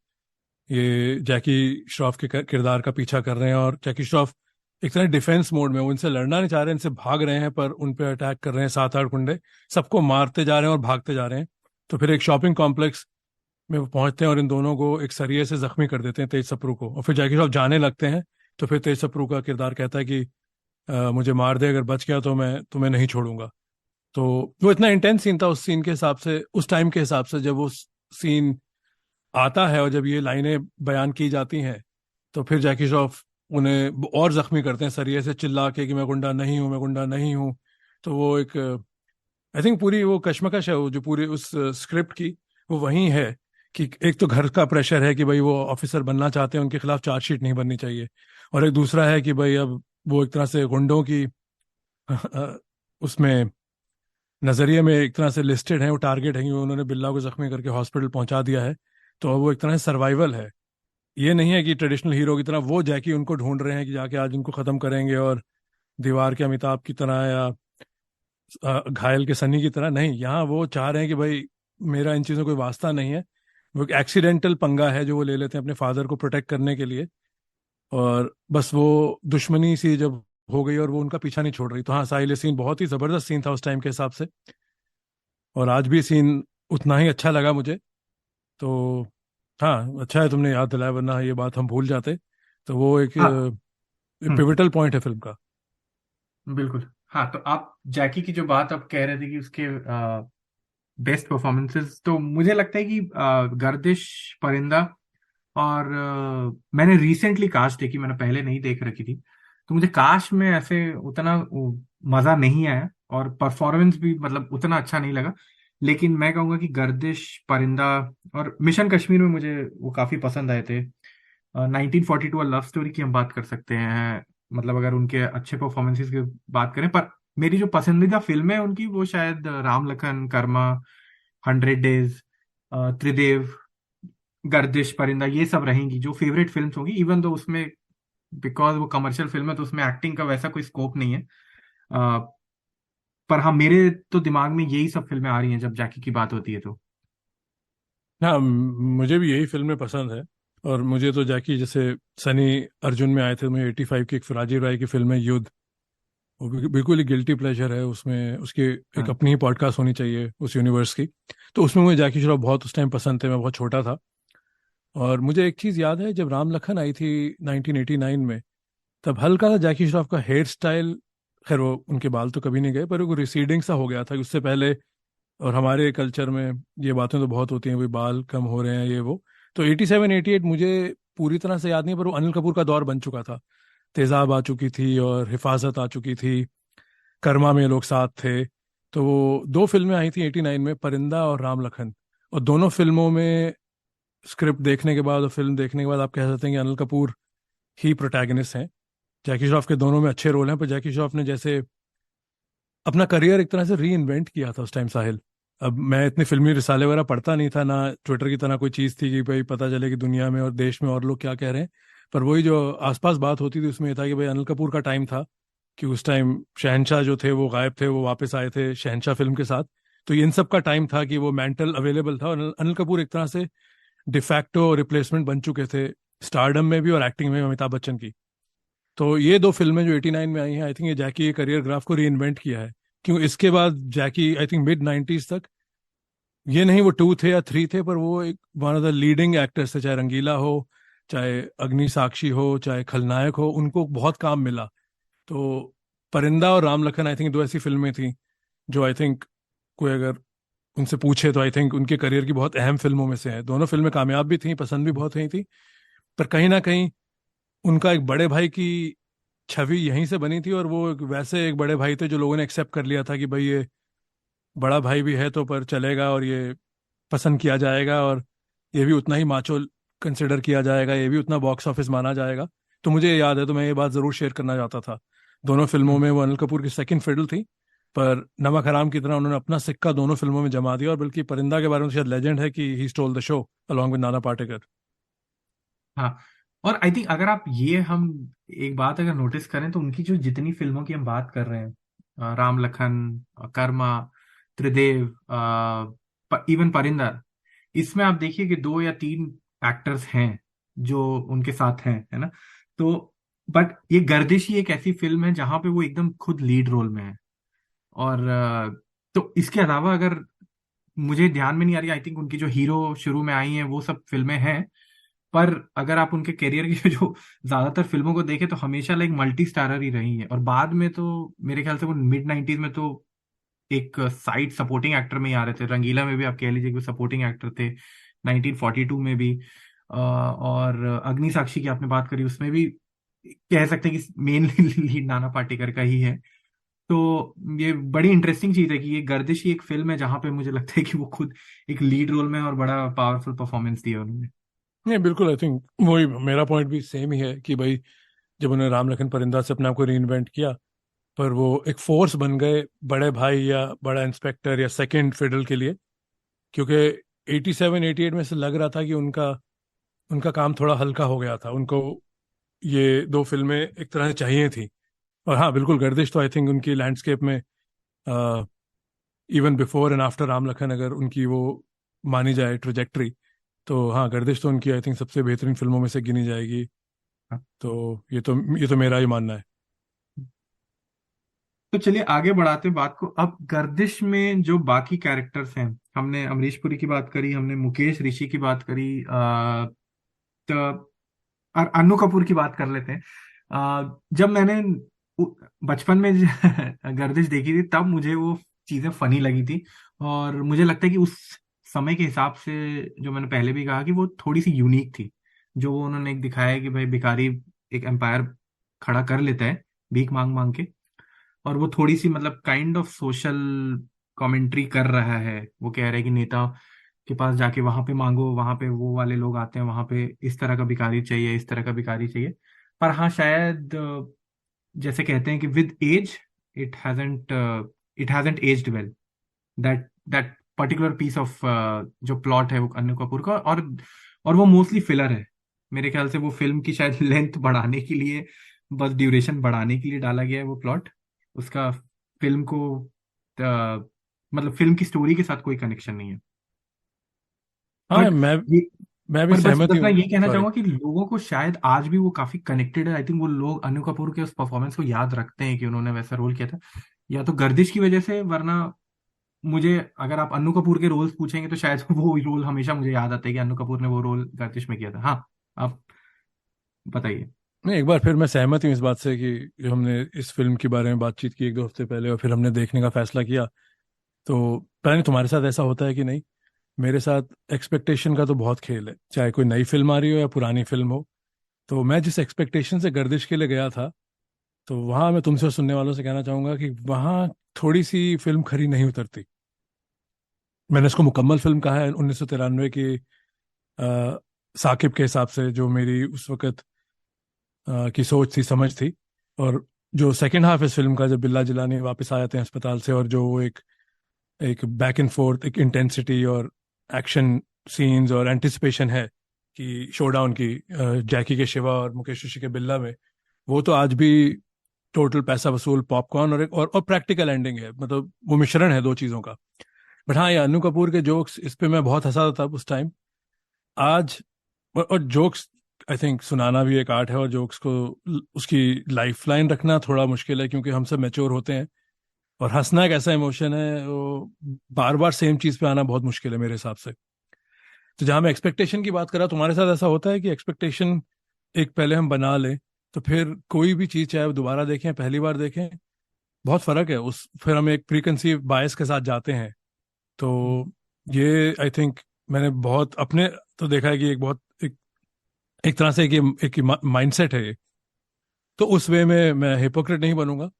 ये जैकी श्रॉफ के किरदार का पीछा कर रहे हैं। और जैकी श्रॉफ एक तरह डिफेंस मोड में, वो इनसे लड़ना नहीं चाह रहे, इनसे भाग रहे हैं, पर उन पे अटैक कर रहे हैं 7-8 गुंडे, सबको मारते जा रहे हैं और भागते जा रहे हैं। तो फिर एक शॉपिंग कॉम्प्लेक्स में वो पहुंचते हैं और इन दोनों को एक सरिये से जख्मी कर देते हैं, तेज सप्रू को। और फिर जैकी श्रॉफ जाने लगते हैं तो फिर तेज सप्रू का किरदार कहता है कि मुझे मार दे, अगर बच गया तो मैं तुम्हें नहीं छोड़ूंगा। तो वो इतना इंटेंस सीन था उस सीन के हिसाब से, उस टाइम के हिसाब से, जब वो सीन आता है और जब ये लाइनें बयान की जाती हैं, तो फिर जैकी श्रॉफ उन्हें और जख्मी करते हैं सरिये से चिल्ला के कि मैं गुंडा नहीं हूँ, मैं गुंडा नहीं हूँ। तो वो एक आई थिंक पूरी वो कश्मकश है वो जो पूरी उस स्क्रिप्ट की, वो वही है कि एक तो घर का प्रेशर है कि भाई वो ऑफिसर बनना चाहते हैं, उनके खिलाफ चार्जशीट नहीं बननी चाहिए। और एक दूसरा है कि भाई अब वो एक तरह से गुंडों की उसमें नजरिए में एक तरह से लिस्टेड है, वो टारगेट है कि उन्होंने बिल्ला को जख्मी करके हॉस्पिटल पहुंचा दिया है। तो वो एक तरह से सर्वाइवल है। ये नहीं है कि ट्रेडिशनल हीरो की तरह वो जैकी उनको ढूंढ रहे हैं कि जाके आज उनको खत्म करेंगे और दीवार के अमिताभ की तरह या घायल के सनी की तरह। नहीं, यहाँ वो चाह रहे हैं कि भाई मेरा इन चीज़ों कोई वास्ता नहीं है। वो एक एक्सीडेंटल पंगा है जो वो ले लेते हैं अपने फादर को प्रोटेक्ट करने के लिए। और बस वो दुश्मनी सी जब हो गई और वो उनका पीछा नहीं छोड़ रही। तो हाँ साहिल, ये सीन बहुत ही जबरदस्त सीन था उस टाइम के हिसाब से, और आज भी सीन उतना ही अच्छा लगा मुझे। तो हाँ, अच्छा है तुमने याद दिलाया, वरना ये बात हम भूल जाते। तो वो एक हाँ। हम्म। पिवटल पॉइंट है फिल्म का। बिल्कुल। हाँ, तो आप जैकी की जो बात आप कह रहे थे कि उसके बेस्ट परफॉर्मेंसेस, तो मुझे लगता है कि गर्दिश, परिंदा, और मैंने रिसेंटली काश देखी, मैंने पहले नहीं देख रखी थी, तो मुझे काश में ऐसे उतना मजा नहीं आया और परफॉर्मेंस भी मतलब उतना अच्छा नहीं लगा। लेकिन मैं कहूंगा कि गर्दिश, परिंदा और मिशन कश्मीर में मुझे वो काफी पसंद आए थे। 1942 लव स्टोरी की हम बात कर सकते हैं, मतलब अगर उनके अच्छे परफॉर्मेंसेस की बात करें। पर मेरी जो पसंदीदा फिल्म है उनकी, वो शायद राम लखन, कर्मा, 100 डेज, त्रिदेव, गर्दिश, परिंदा, ये सब रहेंगी जो फेवरेट फिल्म्स होंगी। इवन दो उसमें, बिकॉज वो कमर्शियल फिल्म है तो उसमें एक्टिंग का वैसा कोई स्कोप नहीं है। अ, पर हाँ, मेरे तो दिमाग में यही सब फिल्में आ रही हैं जब जैकी की बात होती है तो। हाँ, मुझे भी यही फिल्में पसंद है। और मुझे तो जैकी जैसे सनी अर्जुन में आए थे, मुझे 85 की एक राजीव राय की फिल्म है युद्ध, वो बिल्कुल ही गिल्टी प्लेजर है। उसमें उसकी एक हाँ। अपनी ही पॉडकास्ट होनी चाहिए उस यूनिवर्स की। तो उसमें मुझे जैकी श्रॉफ बहुत उस टाइम पसंद थे, मैं बहुत छोटा था। और मुझे एक चीज़ याद है, जब राम लखन आई थी 1989 में, तब हल्का सा जैकी श्रॉफ का हेयर स्टाइल, खैर वो उनके बाल तो कभी नहीं गए, पर वो रिसीडिंग सा हो गया था उससे पहले। और हमारे कल्चर में ये बातें तो बहुत होती हैं, भाई बाल कम हो रहे हैं ये वो। तो 87 88 मुझे पूरी तरह से याद नहीं, पर वो अनिल कपूर का दौर बन चुका था। तेजाब आ चुकी थी और हिफाजत आ चुकी थी, कर्मा में ये लोग साथ थे। तो वो दो फिल्में आई थी 89 में, परिंदा और राम लखन। और दोनों फिल्मों में स्क्रिप्ट देखने के बाद और फिल्म देखने के बाद आप कह सकते हैं कि अनिल कपूर ही प्रोटैगनिस्ट हैं। जैकी श्रॉफ के दोनों में अच्छे रोल हैं, पर जैकी श्रॉफ ने जैसे अपना करियर एक तरह से री इन्वेंट किया था उस टाइम, साहिल। अब मैं इतनी फिल्मी रिसाले वगैरह पढ़ता नहीं था, ना ट्विटर की तरह कोई चीज़ थी कि भाई पता चले कि दुनिया में और देश में और लोग क्या कह रहे हैं। पर वही जो आसपास बात होती थी उसमें ये था कि भाई अनिल कपूर का टाइम था, कि उस टाइम शहनशाह जो थे वो गायब थे, वो वापस आए थे शहनशाह फिल्म के साथ। तो इन सब का टाइम था कि वो मेंटल अवेलेबल था, और अनिल कपूर एक तरह से डिफैक्टो रिप्लेसमेंट बन चुके थे, स्टारडम में भी और एक्टिंग में भी अमिताभ बच्चन की। तो ये दो फिल्में जो 89 में आई हैं, आई थिंक ये जैकी के करियर ग्राफ को री इन्वेंट किया है। क्यों, इसके बाद जैकी आई थिंक मिड 90s तक, ये नहीं वो टू थे या थ्री थे, पर वो एक one of the leading actors थे। चाहे रंगीला हो, चाहे अग्नि साक्षी हो, चाहे खलनायक हो, उनको बहुत काम मिला। तो परिंदा और राम लखन आई थिंक दो ऐसी फिल्में थी जो आई थिंक कोई अगर उनसे पूछे तो आई थिंक उनके करियर की बहुत अहम फिल्मों में से है। दोनों फिल्में कामयाब भी थी, पसंद भी बहुत हुई थी। पर कहीं ना कहीं उनका एक बड़े भाई की छवि यहीं से बनी थी, और वो वैसे एक बड़े भाई थे जो लोगों ने एक्सेप्ट कर लिया था कि भाई ये बड़ा भाई भी है तो पर चलेगा, और ये पसंद किया जाएगा, और ये भी उतना ही माचो कंसिडर किया जाएगा, ये भी उतना बॉक्स ऑफिस माना जाएगा। तो मुझे ये याद है, तो मैं ये बात जरूर शेयर करना चाहता था। दोनों फिल्मों हम्म। में वो अनिल कपूर की सेकंड फिडल थी, पर नमक हराम की तरह उन्होंने अपना सिक्का दोनों फिल्मों में जमा दिया। और बल्कि परिंदा के बारे में तो शायद लेजेंड है कि he stole the show along with Nana Patekar. हाँ, और आई थिंक अगर आप ये हम एक बात अगर नोटिस करें तो उनकी जो जितनी फिल्मों की हम बात कर रहे हैं, राम लखन, कर्मा, त्रिदेव, इवन परिंदर, इसमें आप देखिए कि दो या तीन एक्टर्स हैं जो उनके साथ हैं, है ना। तो बट ये गर्दिश ही एक ऐसी फिल्म है जहां पे वो एकदम खुद लीड रोल में है। और तो इसके अलावा अगर मुझे ध्यान में नहीं आ रही, आई थिंक उनकी जो हीरो शुरू में आई हैं वो सब फिल्में हैं। पर अगर आप उनके करियर की जो ज्यादातर फिल्मों को देखें तो हमेशा लाइक मल्टी स्टारर ही रही है। और बाद में तो मेरे ख्याल से वो मिड 90s में तो एक साइड सपोर्टिंग एक्टर में ही आ रहे थे। रंगीला में भी आप कह लीजिए कि वो सपोर्टिंग एक्टर थे, 1942 में भी। और अग्नि साक्षी की आपने बात करी, उसमें भी कह सकते हैं कि मेन लीड नाना पाटेकर का ही है। तो ये बड़ी इंटरेस्टिंग चीज है कि ये गर्दिश ही एक फिल्म है जहां पे मुझे लगता है कि वो खुद एक लीड रोल में है और बड़ा पावरफुल परफॉर्मेंस दिया उन्होंने। नहीं बिल्कुल, आई थिंक वही मेरा पॉइंट भी सेम ही है कि भाई जब उन्होंने राम लखन परिंदा से अपने आप को री इन्वेंट किया, पर वो एक फोर्स बन गए बड़े भाई या बड़ा इंस्पेक्टर या सेकंड फिडल के लिए। क्योंकि 87 88 में से लग रहा था कि उनका उनका काम थोड़ा हल्का हो गया था, उनको ये दो फिल्में एक तरह से चाहिए थी। और हाँ बिल्कुल, गर्दिश तो आई थिंक उनकी लैंडस्केप में even before and after Ram Lakhan अगर उनकी वो मानी जाए ट्रेजेक्ट्री, तो हाँ गर्दिश तो उनकी आई थिंक सबसे बेहतरीन फिल्मों में से गिनी जाएगी। तो ये तो मेरा ही मानना है। तो चलिए आगे बढ़ाते हैं बात को। अब गर्दिश में जो बाकी कैरेक्टर्स हैं, हमने अमरीश पुरी की बात करी, हमने मुकेश ऋषि की बात करी, तो और अन्नू कपूर की बात कर लेते हैं। जब मैंने उ- बचपन में गर्दिश देखी थी तब मुझे वो चीजें फनी लगी थी। और मुझे लगता है कि उस समय के हिसाब से, जो मैंने पहले भी कहा, कि वो थोड़ी सी यूनिक थी। जो वो उन्होंने एक दिखाया है कि भाई भिखारी एक एम्पायर खड़ा कर लेता है भीख मांग मांग के। और वो थोड़ी सी मतलब काइंड ऑफ सोशल कमेंट्री कर रहा है। वो कह रहा है कि नेता के पास जाके वहां पे मांगो, वहां पे वो वाले लोग आते हैं, वहां पे इस तरह का भिखारी चाहिए, इस तरह का भिखारी चाहिए। पर हाँ, शायद जैसे कहते हैं कि with age it hasn't it hasn't aged well, that that particular piece of जो प्लॉट है वो अन्नू कपूर का। और वो मोस्टली फिलर है। मेरे ख्याल से वो फिल्म की शायद लेंथ बढ़ाने के लिए, बस ड्यूरेशन बढ़ाने के लिए डाला गया है वो प्लॉट। उसका फिल्म को मतलब फिल्म की स्टोरी के साथ कोई कनेक्शन नहीं है। हाँ बट मैं ये मैं भी पर बस सहमत ही बस मैं हूँ। ये कहना सॉरी। चाहूंगा कि लोगों को शायद आज भी वो काफी कनेक्टेड है। आई थिंक वो लोग अनु कपूर के उस परफॉर्मेंस को याद रखते हैं कि उन्होंने वैसा रोल किया था, या तो गर्दिश की वजह से, वरना मुझे अगर आप अन्नू कपूर के रोल्स पूछेंगे तो शायद वो रोल हमेशा मुझे याद आता है कि अन्नू कपूर ने वो रोल गर्दिश में किया था। हाँ, आप बताइए। नहीं, एक बार फिर मैं सहमत हूँ इस बात से कि जो हमने इस फिल्म के बारे में बातचीत की 1 2 हफ्ते पहले और फिर हमने देखने का फैसला किया, तो पता नहीं तुम्हारे साथ ऐसा होता है कि नहीं। मेरे साथ एक्सपेक्टेशन का तो बहुत खेल है, चाहे कोई नई फिल्म आ रही हो या पुरानी फिल्म हो। तो मैं जिस एक्सपेक्टेशन से गर्दिश के लिए गया था, तो वहाँ मैं तुमसे और सुनने वालों से कहना चाहूंगा कि वहाँ थोड़ी सी फिल्म खरी नहीं उतरती। मैंने इसको मुकम्मल फिल्म कहा है 1993 की साकिब के हिसाब से, जो मेरी उस वक्त की सोच थी, समझ थी। और जो सेकंड हाफ इस फिल्म का, जब बिल्ला जिलानी वापस आ जाते हैं अस्पताल से, और जो वो एक एक बैक एंड फोर्थ, एक इंटेंसिटी और एक्शन सीन्स और एंटिसिपेशन है कि शोडाउन की जैकी के शिवा और मुकेश ऋषि के बिल्ला में, वो तो आज भी टोटल पैसा वसूल पॉपकॉर्न और एक और प्रैक्टिकल एंडिंग है। मतलब वो मिश्रण है दो चीजों का। बट हाँ, ये अनु कपूर के जोक्स, इस पे मैं बहुत हंसा था उस टाइम। आज और जोक्स, आई थिंक सुनाना भी एक आर्ट है, और जोक्स को उसकी लाइफ लाइन रखना थोड़ा मुश्किल है, क्योंकि हम सब मैच्योर होते हैं। और हंसना एक ऐसा इमोशन है, वो बार बार सेम चीज पे आना बहुत मुश्किल है मेरे हिसाब से। तो जहां मैं एक्सपेक्टेशन की बात कर रहा हूं, तुम्हारे साथ ऐसा होता है कि एक्सपेक्टेशन एक पहले हम बना लें, तो फिर कोई भी चीज, चाहे वो दोबारा देखें पहली बार देखें, बहुत फर्क है उस, फिर हम एक प्रीकंसीव बायस के साथ जाते हैं। तो ये आई थिंक मैंने बहुत अपने तो देखा है कि एक बहुत एक तरह से एक माइंडसेट है ये। तो उस वे में मैं हिपोक्रेट नहीं बनूंगा।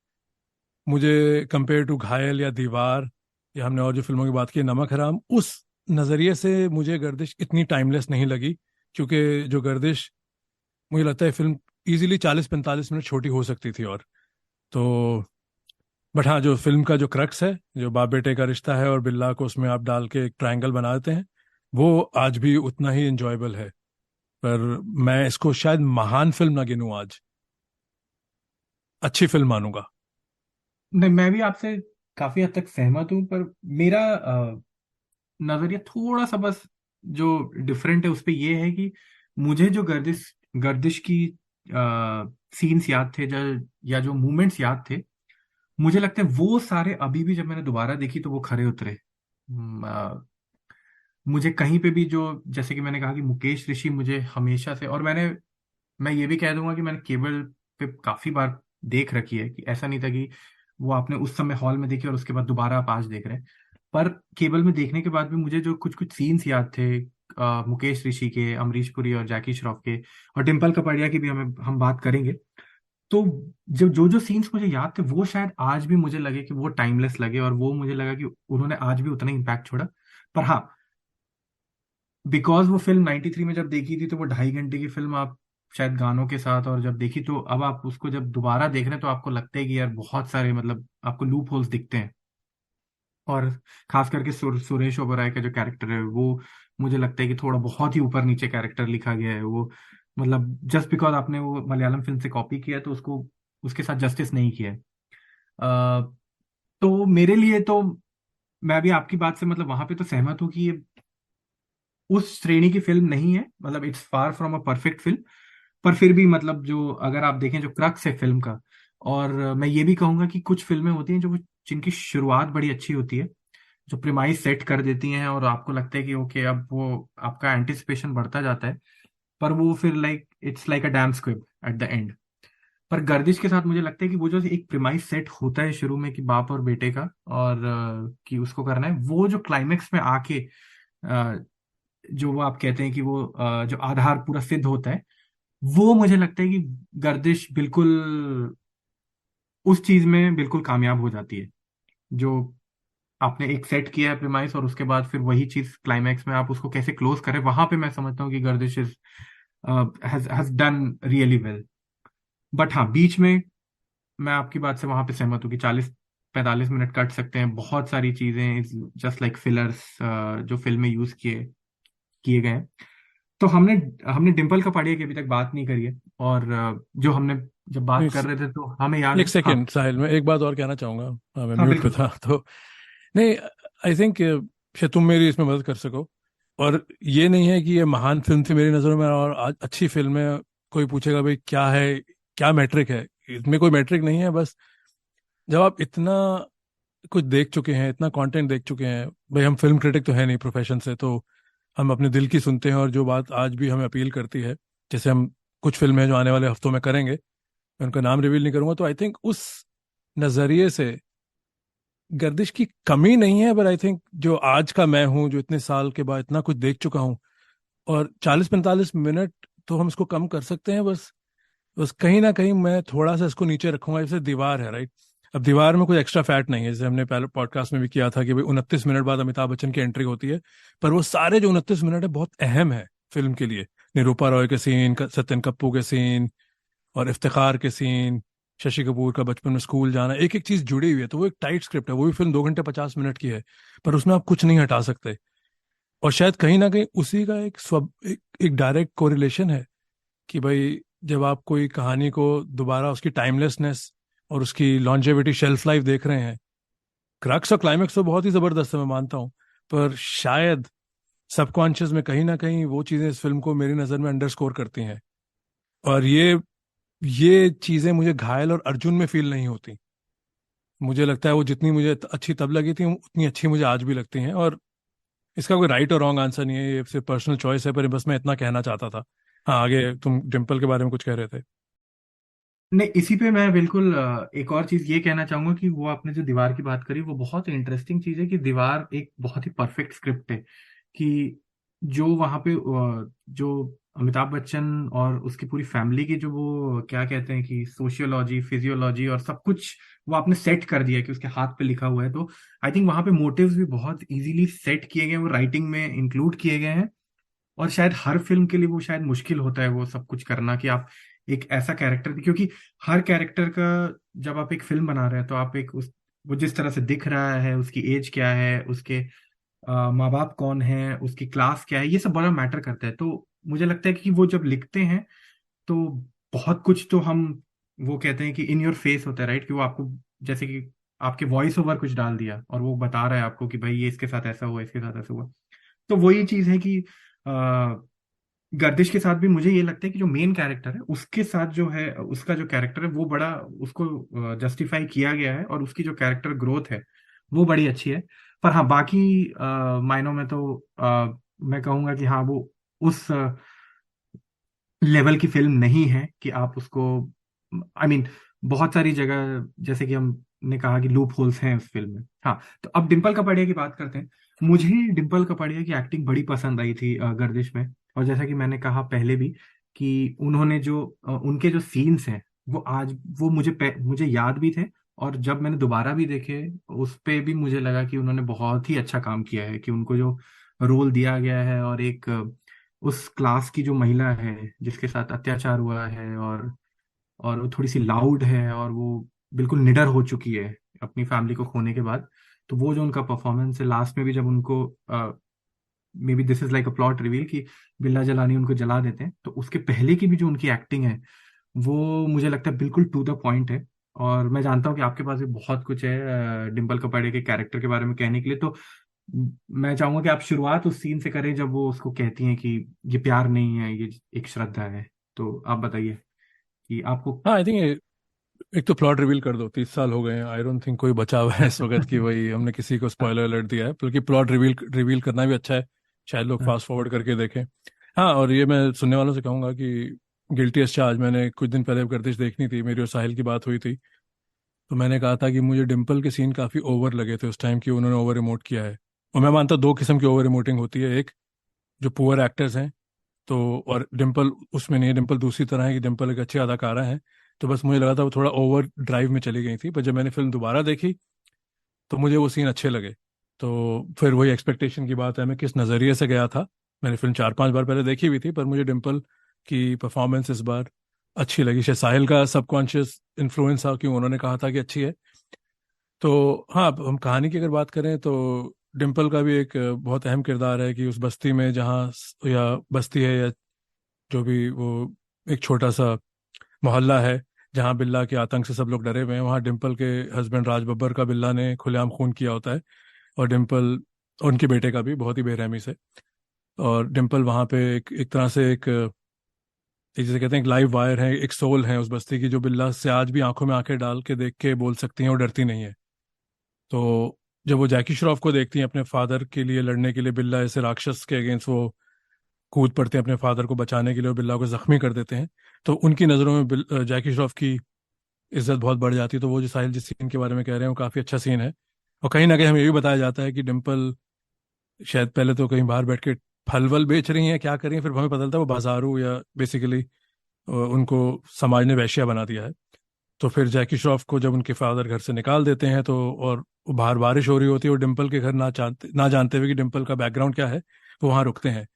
मुझे कंपेयर टू घायल या दीवार, या हमने और जो फिल्मों की बात की नमक हराम, उस नज़रिए से मुझे गर्दिश इतनी टाइमलेस नहीं लगी। क्योंकि जो गर्दिश, मुझे लगता है फिल्म इजीली 40 45 मिनट छोटी हो सकती थी। और तो बट हाँ, जो फिल्म का जो क्रक्स है, जो बाप बेटे का रिश्ता है और बिल्ला को उसमें आप डाल के एक ट्रायंगल बना देते हैं, वो आज भी उतना ही इंजॉयबल है। पर मैं इसको शायद महान फिल्म ना गिनूं आज, अच्छी फिल्म मानूंगा। नहीं, मैं भी आपसे काफी हद तक सहमत हूँ, पर मेरा नजरिया थोड़ा सा बस जो डिफरेंट है उस पे ये है कि मुझे जो गर्दिश गर्दिश की सीन्स याद थे, या जो मूवमेंट्स याद थे, मुझे लगता है वो सारे अभी भी जब मैंने दोबारा देखी तो वो खरे उतरे। मुझे कहीं पे भी, जो जैसे कि मैंने कहा कि मुकेश ऋषि मुझे हमेशा से, और मैं ये भी कह दूंगा कि मैंने केबल पे काफी बार देख रखी है, कि ऐसा नहीं था कि वो आपने उस समय हॉल में देखी और उसके बाद दोबारा आप आज देख रहे हैं। पर केबल में देखने के बाद भी मुझे जो कुछ कुछ सीन्स याद थे, मुकेश ऋषि के, अमरीश पुरी और जैकी श्रॉफ के, और डिम्पल कपाड़िया की भी हम बात करेंगे। तो जो जो जो सीन्स मुझे याद थे, वो शायद आज भी मुझे लगे कि वो टाइमलेस लगे, और वो मुझे लगा कि उन्होंने आज भी उतना ही इम्पैक्ट छोड़ा। पर हाँ, बिकॉज वो फिल्म 93 में जब देखी थी तो वो 2.5 घंटे की फिल्म आप शायद गानों के साथ, और जब देखी तो अब आप उसको जब दोबारा देख रहे हैं तो आपको लगता है कि यार बहुत सारे, मतलब आपको लूप होल्स दिखते हैं। और खास करके सुरेश ओबराय का जो कैरेक्टर है, वो मुझे लगता है कि थोड़ा बहुत ही ऊपर नीचे कैरेक्टर लिखा गया है वो। मतलब जस्ट बिकॉज आपने वो मलयालम फिल्म से कॉपी किया है तो उसको उसके साथ जस्टिस नहीं किया है। अ, तो मेरे लिए तो, मैं भी आपकी बात से मतलब वहां पे तो सहमत हूँ कि ये उस श्रेणी की फिल्म नहीं है, मतलब it's far from a perfect film. पर फिर भी मतलब जो, अगर आप देखें जो क्रक्स है फिल्म का, और मैं ये भी कहूंगा कि कुछ फिल्में होती हैं जो, जिनकी शुरुआत बड़ी अच्छी होती है, जो प्रिमाइस सेट कर देती हैं और आपको लगता है कि ओके, अब वो आपका एंटिसिपेशन बढ़ता जाता है, पर वो फिर like it's like a dam squib at the end. पर गर्दिश के साथ मुझे लगता है कि वो जो एक प्रिमाइस सेट होता है शुरू में कि बाप और बेटे का, और कि उसको करना है, वो जो क्लाइमेक्स में आके जो वो आप कहते हैं कि वो जो आधार पूरा सिद्ध होता है, वो मुझे लगता है कि गर्दिश बिल्कुल उस चीज में बिल्कुल कामयाब हो जाती है। जो आपने एक सेट किया है प्रिमाइस, और उसके बाद फिर वही चीज क्लाइमैक्स में आप उसको कैसे क्लोज करें, वहां पे मैं समझता हूँ कि Gardish is has done really well. But हाँ, बीच में मैं आपकी बात से वहां पे सहमत हूँ कि 40 45 मिनट कट सकते हैं, बहुत सारी चीजें जस्ट लाइक फिलर्स जो फिल्म में यूज किए किए गए हैं। तो हमने हमने डिम्पल कपाड़िया की अभी तक बात नहीं करी है, और जो हमने जब बात कर रहे थे तो हमें याद एक है। हाँ, सेकेंड साहिल, मैं एक बात और कहना चाहूंगा। हाँ, मैं हाँ, म्यूट पे बिल्कुल। था तो। नहीं, आई थिंक शायद तुम मेरी इसमें मदद कर सको। और ये नहीं है कि ये महान फिल्म थी मेरी नज़रों में और आज अच्छी फिल्म है। कोई पूछेगा भाई क्या है, क्या मैट्रिक है, इसमें कोई मैट्रिक नहीं है। बस जब आप इतना कुछ देख चुके हैं, इतना कंटेंट देख चुके हैं, भाई हम फिल्म क्रिटिक तो है नहीं प्रोफेशन से, तो हम अपने दिल की सुनते हैं। और जो बात आज भी हमें अपील करती है, जैसे हम कुछ फिल्में जो आने वाले हफ्तों में करेंगे, मैं उनका नाम रिवील नहीं करूंगा। तो आई थिंक उस नजरिए से गर्दिश की कमी नहीं है, पर आई थिंक जो आज का मैं हूं, जो इतने साल के बाद इतना कुछ देख चुका हूं, और 40-45 मिनट तो हम इसको कम कर सकते हैं बस। बस कहीं ना कहीं मैं थोड़ा सा इसको नीचे रखूंगा। जैसे दीवार है, राइट? अब दीवार में कोई एक्स्ट्रा फैट नहीं है, जैसे हमने पहले पॉडकास्ट में भी किया था कि भाई 29 मिनट बाद अमिताभ बच्चन की एंट्री होती है, पर वो सारे जो 29 मिनट है बहुत अहम है फिल्म के लिए। निरूपा रॉय के सीन, सत्यन कप्पू के सीन, और इफ्तिखार के सीन, शशि कपूर का बचपन में स्कूल जाना, एक एक चीज जुड़ी हुई है। तो वो एक टाइट स्क्रिप्ट है, वो भी फिल्म 2 घंटे 50 मिनट की है, पर उसमें आप कुछ नहीं हटा सकते। और शायद कहीं ना कहीं उसी का एक डायरेक्ट कोरिलेशन है कि भाई जब आप कोई कहानी को दोबारा उसकी टाइमलेसनेस और उसकी लॉन्जेविटी, शेल्फ लाइफ देख रहे हैं, क्रक्स और क्लाइमेक्स तो बहुत ही जबरदस्त है, मैं मानता हूँ, पर शायद सबकॉन्शियस में कहीं ना कहीं वो चीजें इस फिल्म को मेरी नजर में अंडरस्कोर करती हैं। और ये चीजें मुझे घायल और अर्जुन में फील नहीं होती। मुझे लगता है वो जितनी मुझे अच्छी तब लगी थी, उतनी अच्छी मुझे आज भी लगती हैं। और इसका कोई राइट और रॉन्ग आंसर नहीं है, ये सिर्फ पर्सनल चॉइस है, पर बस मैं इतना कहना चाहता था। हाँ, आगे तुम डिम्पल के बारे में कुछ कह रहे थे। नहीं, इसी पे मैं बिल्कुल एक और चीज ये कहना चाहूंगा कि वो आपने जो दीवार की बात करी वो बहुत इंटरेस्टिंग चीज है कि दीवार एक बहुत ही परफेक्ट स्क्रिप्ट है। कि जो वहां पे जो अमिताभ बच्चन और उसकी पूरी फैमिली की जो वो क्या कहते हैं कि सोशियोलॉजी, फिजियोलॉजी और सब कुछ वो आपने सेट कर दिया है कि उसके हाथ पे लिखा हुआ है। तो आई थिंक वहां पे मोटिव्स भी बहुत इजीली सेट किए गए हैं, वो राइटिंग में इंक्लूड किए गए हैं। और शायद हर फिल्म के लिए वो शायद मुश्किल होता है वो सब कुछ करना कि आप एक ऐसा कैरेक्टर, क्योंकि हर कैरेक्टर का जब आप एक फिल्म बना रहे हैं तो आप एक उस वो जिस तरह से दिख रहा है, उसकी एज क्या है, उसके माँ बाप कौन है, उसकी क्लास क्या है, ये सब बड़ा मैटर करता है। तो मुझे लगता है कि वो जब लिखते हैं तो बहुत कुछ तो हम वो कहते हैं कि इन योर फेस होता है, राइट? कि वो आपको जैसे कि आपके वॉइस ओवर कुछ डाल दिया और वो बता रहा है आपको कि भाई ये इसके साथ ऐसा हुआ, इसके साथ ऐसा हुआ। तो वही चीज है कि गर्दिश के साथ भी मुझे ये लगता है कि जो मेन कैरेक्टर है उसके साथ जो है, उसका जो कैरेक्टर है वो बड़ा उसको जस्टिफाई किया गया है और उसकी जो कैरेक्टर ग्रोथ है वो बड़ी अच्छी है। पर हाँ, बाकी मायनों में तो मैं कहूंगा कि हाँ, वो उस लेवल की फिल्म नहीं है कि आप उसको आई मीन बहुत सारी जगह जैसे कि हमने कहा कि लूप होल्स हैं उस फिल्म में। हाँ, तो अब डिम्पल कपाड़िया की बात करते हैं। मुझे डिम्पल कपाड़िया की एक्टिंग बड़ी पसंद आई थी गर्दिश में। और जैसा कि मैंने कहा पहले भी कि उन्होंने जो उनके जो सीन्स हैं वो आज वो मुझे याद भी थे। और जब मैंने दोबारा भी देखे उस पे भी मुझे लगा कि उन्होंने बहुत ही अच्छा काम किया है कि उनको जो रोल दिया गया है और एक उस क्लास की जो महिला है जिसके साथ अत्याचार हुआ है और वो थोड़ी सी लाउड है और वो बिल्कुल निडर हो चुकी है अपनी फैमिली को खोने के बाद। तो वो जो उनका परफॉर्मेंस है लास्ट में भी जब उनको may be this is like a plot reveal कि बिल्ला जलानी उनको जला देते हैं, तो उसके पहले की भी जो उनकी एक्टिंग है वो मुझे लगता है बिल्कुल टू द पॉइंट है। और मैं जानता हूँ कि आपके पास भी बहुत कुछ है डिम्पल कपाड़िया के कैरेक्टर के बारे में कहने के लिए। तो मैं चाहूंगा कि आप शुरुआत उस सीन से करें जब वो उसको कहती हैं कि ये प्यार नहीं है, ये एक श्रद्धा है। तो आप बताइए कि आपको। हाँ, आई थिंक एक तो प्लॉट रिवील कर दो, 30 साल हो गए हैं, आई डोंट थिंक कोई बचा हुआ है इस वक्त कि वही हमने किसी को स्पॉइलर अलर्ट दिया है, बल्कि प्लॉट रिवील रिवील करना भी अच्छा है, शायद लोग फास्ट फॉरवर्ड करके देखें। हाँ, और ये मैं सुनने वालों से कहूंगा कि गिल्टी एज चार्ज मैंने कुछ दिन पहले गर्दिश देखनी थी, मेरी और साहिल की बात हुई थी, तो मैंने कहा था कि मुझे डिम्पल के सीन काफी ओवर लगे थे उस टाइम की, उन्होंने ओवर इमोट किया है। और मैं मानता हूँ दो किस्म की ओवर इमोटिंग होती है, एक जो पुअर एक्टर्स हैं, तो और डिम्पल उसमें नहीं है, डिम्पल दूसरी तरह है कि डिम्पल एक अच्छी अदाकारा है। तो बस मुझे लगा था वो थोड़ा ओवर ड्राइव में चली गई थी, पर जब मैंने फिल्म दोबारा देखी तो मुझे वो सीन अच्छे लगे। तो फिर वही एक्सपेक्टेशन की बात है, मैं किस नज़रिए से गया था। मैंने फिल्म 4-5 बार पहले देखी हुई थी, पर मुझे डिम्पल की परफॉर्मेंस इस बार अच्छी लगी। शायद साहिल का सबकॉन्शियस इन्फ्लुएंस था, क्यों उन्होंने कहा था कि अच्छी है। तो हाँ, अब हम कहानी की अगर बात करें तो डिम्पल का भी एक बहुत अहम किरदार है कि उस बस्ती में जहाँ या बस्ती है या जो भी वो एक छोटा सा मोहल्ला है जहाँ बिल्ला के आतंक से सब लोग डरे हुए हैं, वहाँ डिम्पल के हस्बैंड राज बब्बर का बिल्ला ने खुलेआम खून किया होता है। और डिम्पल और उनके बेटे का भी बहुत ही बेरहमी से। और डिम्पल वहाँ पे एक तरह से एक जैसे कहते हैं एक लाइव वायर है, एक सोल है उस बस्ती की, जो बिल्ला से आज भी आंखों में आंखें डाल के देख के बोल सकती हैं और डरती नहीं है। तो जब वो जैकी श्रॉफ को देखती हैं अपने फादर के लिए लड़ने के लिए, बिल्ला ऐसे राक्षस के अगेंस्ट वो कूद पड़ते हैं अपने फादर को बचाने के लिए और बिल्ला को जख्मी कर देते हैं। तो उनकी नज़रों में जैकी श्रॉफ की इज्जत बहुत बढ़ जाती है। तो वो जो साहिल जिस सीन के बारे में कह रहे हैं वो काफ़ी अच्छा सीन है। और कहीं ना कहीं हमें ये भी बताया जाता है कि डिम्पल शायद पहले तो कहीं बाहर बैठ के फल वल बेच रही हैं, क्या कर रही हैं, फिर हमें पता चलता है वो बाजारू या बेसिकली उनको समाज ने वैश्या बना दिया है। तो फिर जैकी श्रॉफ को जब उनके फादर घर से निकाल देते हैं तो और बाहर बारिश हो रही होती है और डिम्पल के घर ना जानते हुए कि डिम्पल का बैकग्राउंड क्या है, वो वहाँ रुकते हैं।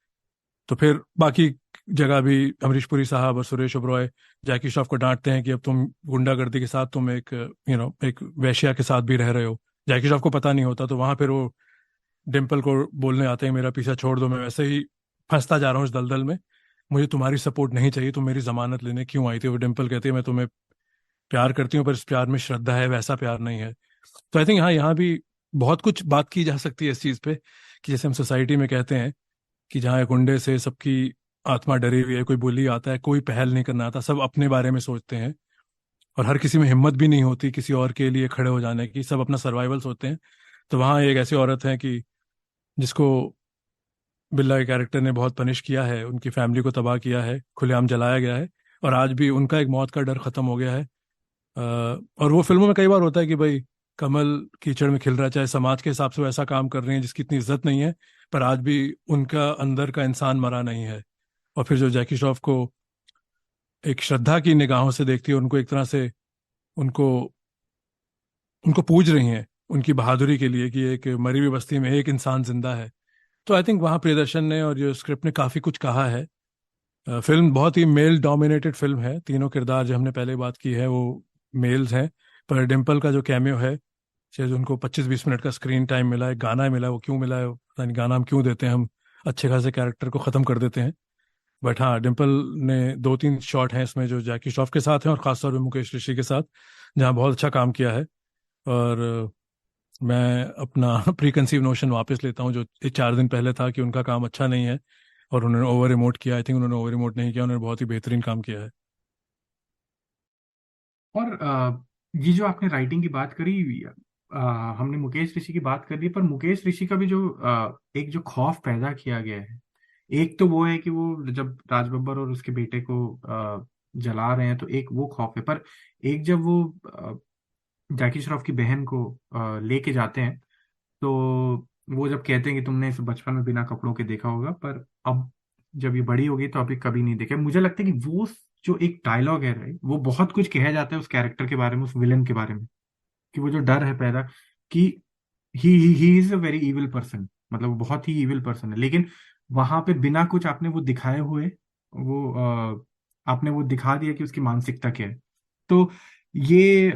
तो फिर बाकी जगह भी अमरीश पुरी साहब और सुरेश ओबरॉय जैकी श्रॉफ को डांटते हैं कि अब तुम गुंडागर्दी के साथ तुम एक एक वेश्या के साथ भी रह रहे हो। जैकी श्रॉफ को पता नहीं होता, तो वहां फिर वो डिम्पल को बोलने आते हैं मेरा पीछा छोड़ दो, मैं वैसे ही फंसता जा रहा हूँ इस दलदल में, मुझे तुम्हारी सपोर्ट नहीं चाहिए, तुम मेरी जमानत लेने क्यों आई थी। वो डिम्पल कहती है मैं तुम्हें प्यार करती हूँ पर इस प्यार में श्रद्धा है, वैसा प्यार नहीं है। तो आई थिंक हाँ, यहाँ भी बहुत कुछ बात की जा सकती है इस चीज़ पे कि जैसे हम सोसाइटी में कहते हैं कि जहाँ एक गुंडे से सबकी आत्मा डरी हुई है, कोई bully आता है, कोई पहल नहीं करना आता, सब अपने बारे में सोचते हैं और हर किसी में हिम्मत भी नहीं होती किसी और के लिए खड़े हो जाने की, सब अपना सर्वाइवल सोचते हैं। तो वहाँ एक ऐसी औरत है कि जिसको बिल्ला के कैरेक्टर ने बहुत पनिश किया है, उनकी फैमिली को तबाह किया है, खुलेआम जलाया गया है, और आज भी उनका एक मौत का डर खत्म हो गया है। और वो फिल्मों में कई बार होता है कि भाई कमल कीचड़ में खिल रहा है, चाहे समाज के हिसाब से वो ऐसा काम कर रहे हैं जिसकी इतनी इज्जत नहीं है, पर आज भी उनका अंदर का इंसान मरा नहीं है। और फिर जो जैकी श्रॉफ को एक श्रद्धा की निगाहों से देखती है, उनको एक तरह से उनको उनको पूज रही हैं उनकी बहादुरी के लिए कि एक मरी हुई बस्ती में एक इंसान जिंदा है। तो आई थिंक वहाँ प्रियदर्शन ने और जो स्क्रिप्ट ने काफी कुछ कहा है। फिल्म बहुत ही मेल डोमिनेटेड फिल्म है, तीनों किरदार जो हमने पहले बात की है वो मेल्स हैं, पर डिम्पल का जो कैमियो है, शायद उनको 25-20 मिनट का स्क्रीन टाइम मिला है, गाना मिला है, वो क्यों मिला है पता नहीं, गाना हम क्यों देते हैं, हम अच्छे खासे कैरेक्टर को खत्म कर देते हैं। बट हाँ, डिम्पल ने 2-3 शॉट हैं इसमें जो जैकी श्रॉफ के साथ हैं और खासतौर पे मुकेश ऋषि के साथ, जहाँ बहुत अच्छा काम किया है। और मैं अपना प्री कंसीव नोशन वापस लेता हूँ जो 4 दिन पहले था कि उनका काम अच्छा नहीं है और उन्होंने ओवर इमोट किया। आई थिंक उन्होंने ओवर इमोट नहीं किया, उन्होंने बहुत ही बेहतरीन काम किया है। और ये जो आपने राइटिंग की बात करी, हमने मुकेश ऋषि की बात कर दी, पर मुकेश ऋषि का भी जो एक जो खौफ पैदा किया गया है, एक तो वो है कि वो जब राज बब्बर और उसके बेटे को जला रहे हैं तो एक वो खौफ है, पर एक जब वो जैकी श्रॉफ की बहन को लेके जाते हैं, तो वो जब कहते हैं कि तुमने इसे बचपन में बिना कपड़ों के देखा होगा, पर अब जब ये बड़ी होगी तो अभी कभी नहीं देखा। मुझे लगता है कि वो जो एक डायलॉग है राइट, वो बहुत कुछ कहा जाता है उस कैरेक्टर के बारे में, उस विलन के बारे में, कि वो जो डर है पैदा कि ही is a very evil person, मतलब वो बहुत ही इविल पर्सन है, लेकिन वहां पे बिना कुछ आपने वो दिखाए हुए वो आपने वो दिखा दिया कि उसकी मानसिकता क्या है। तो ये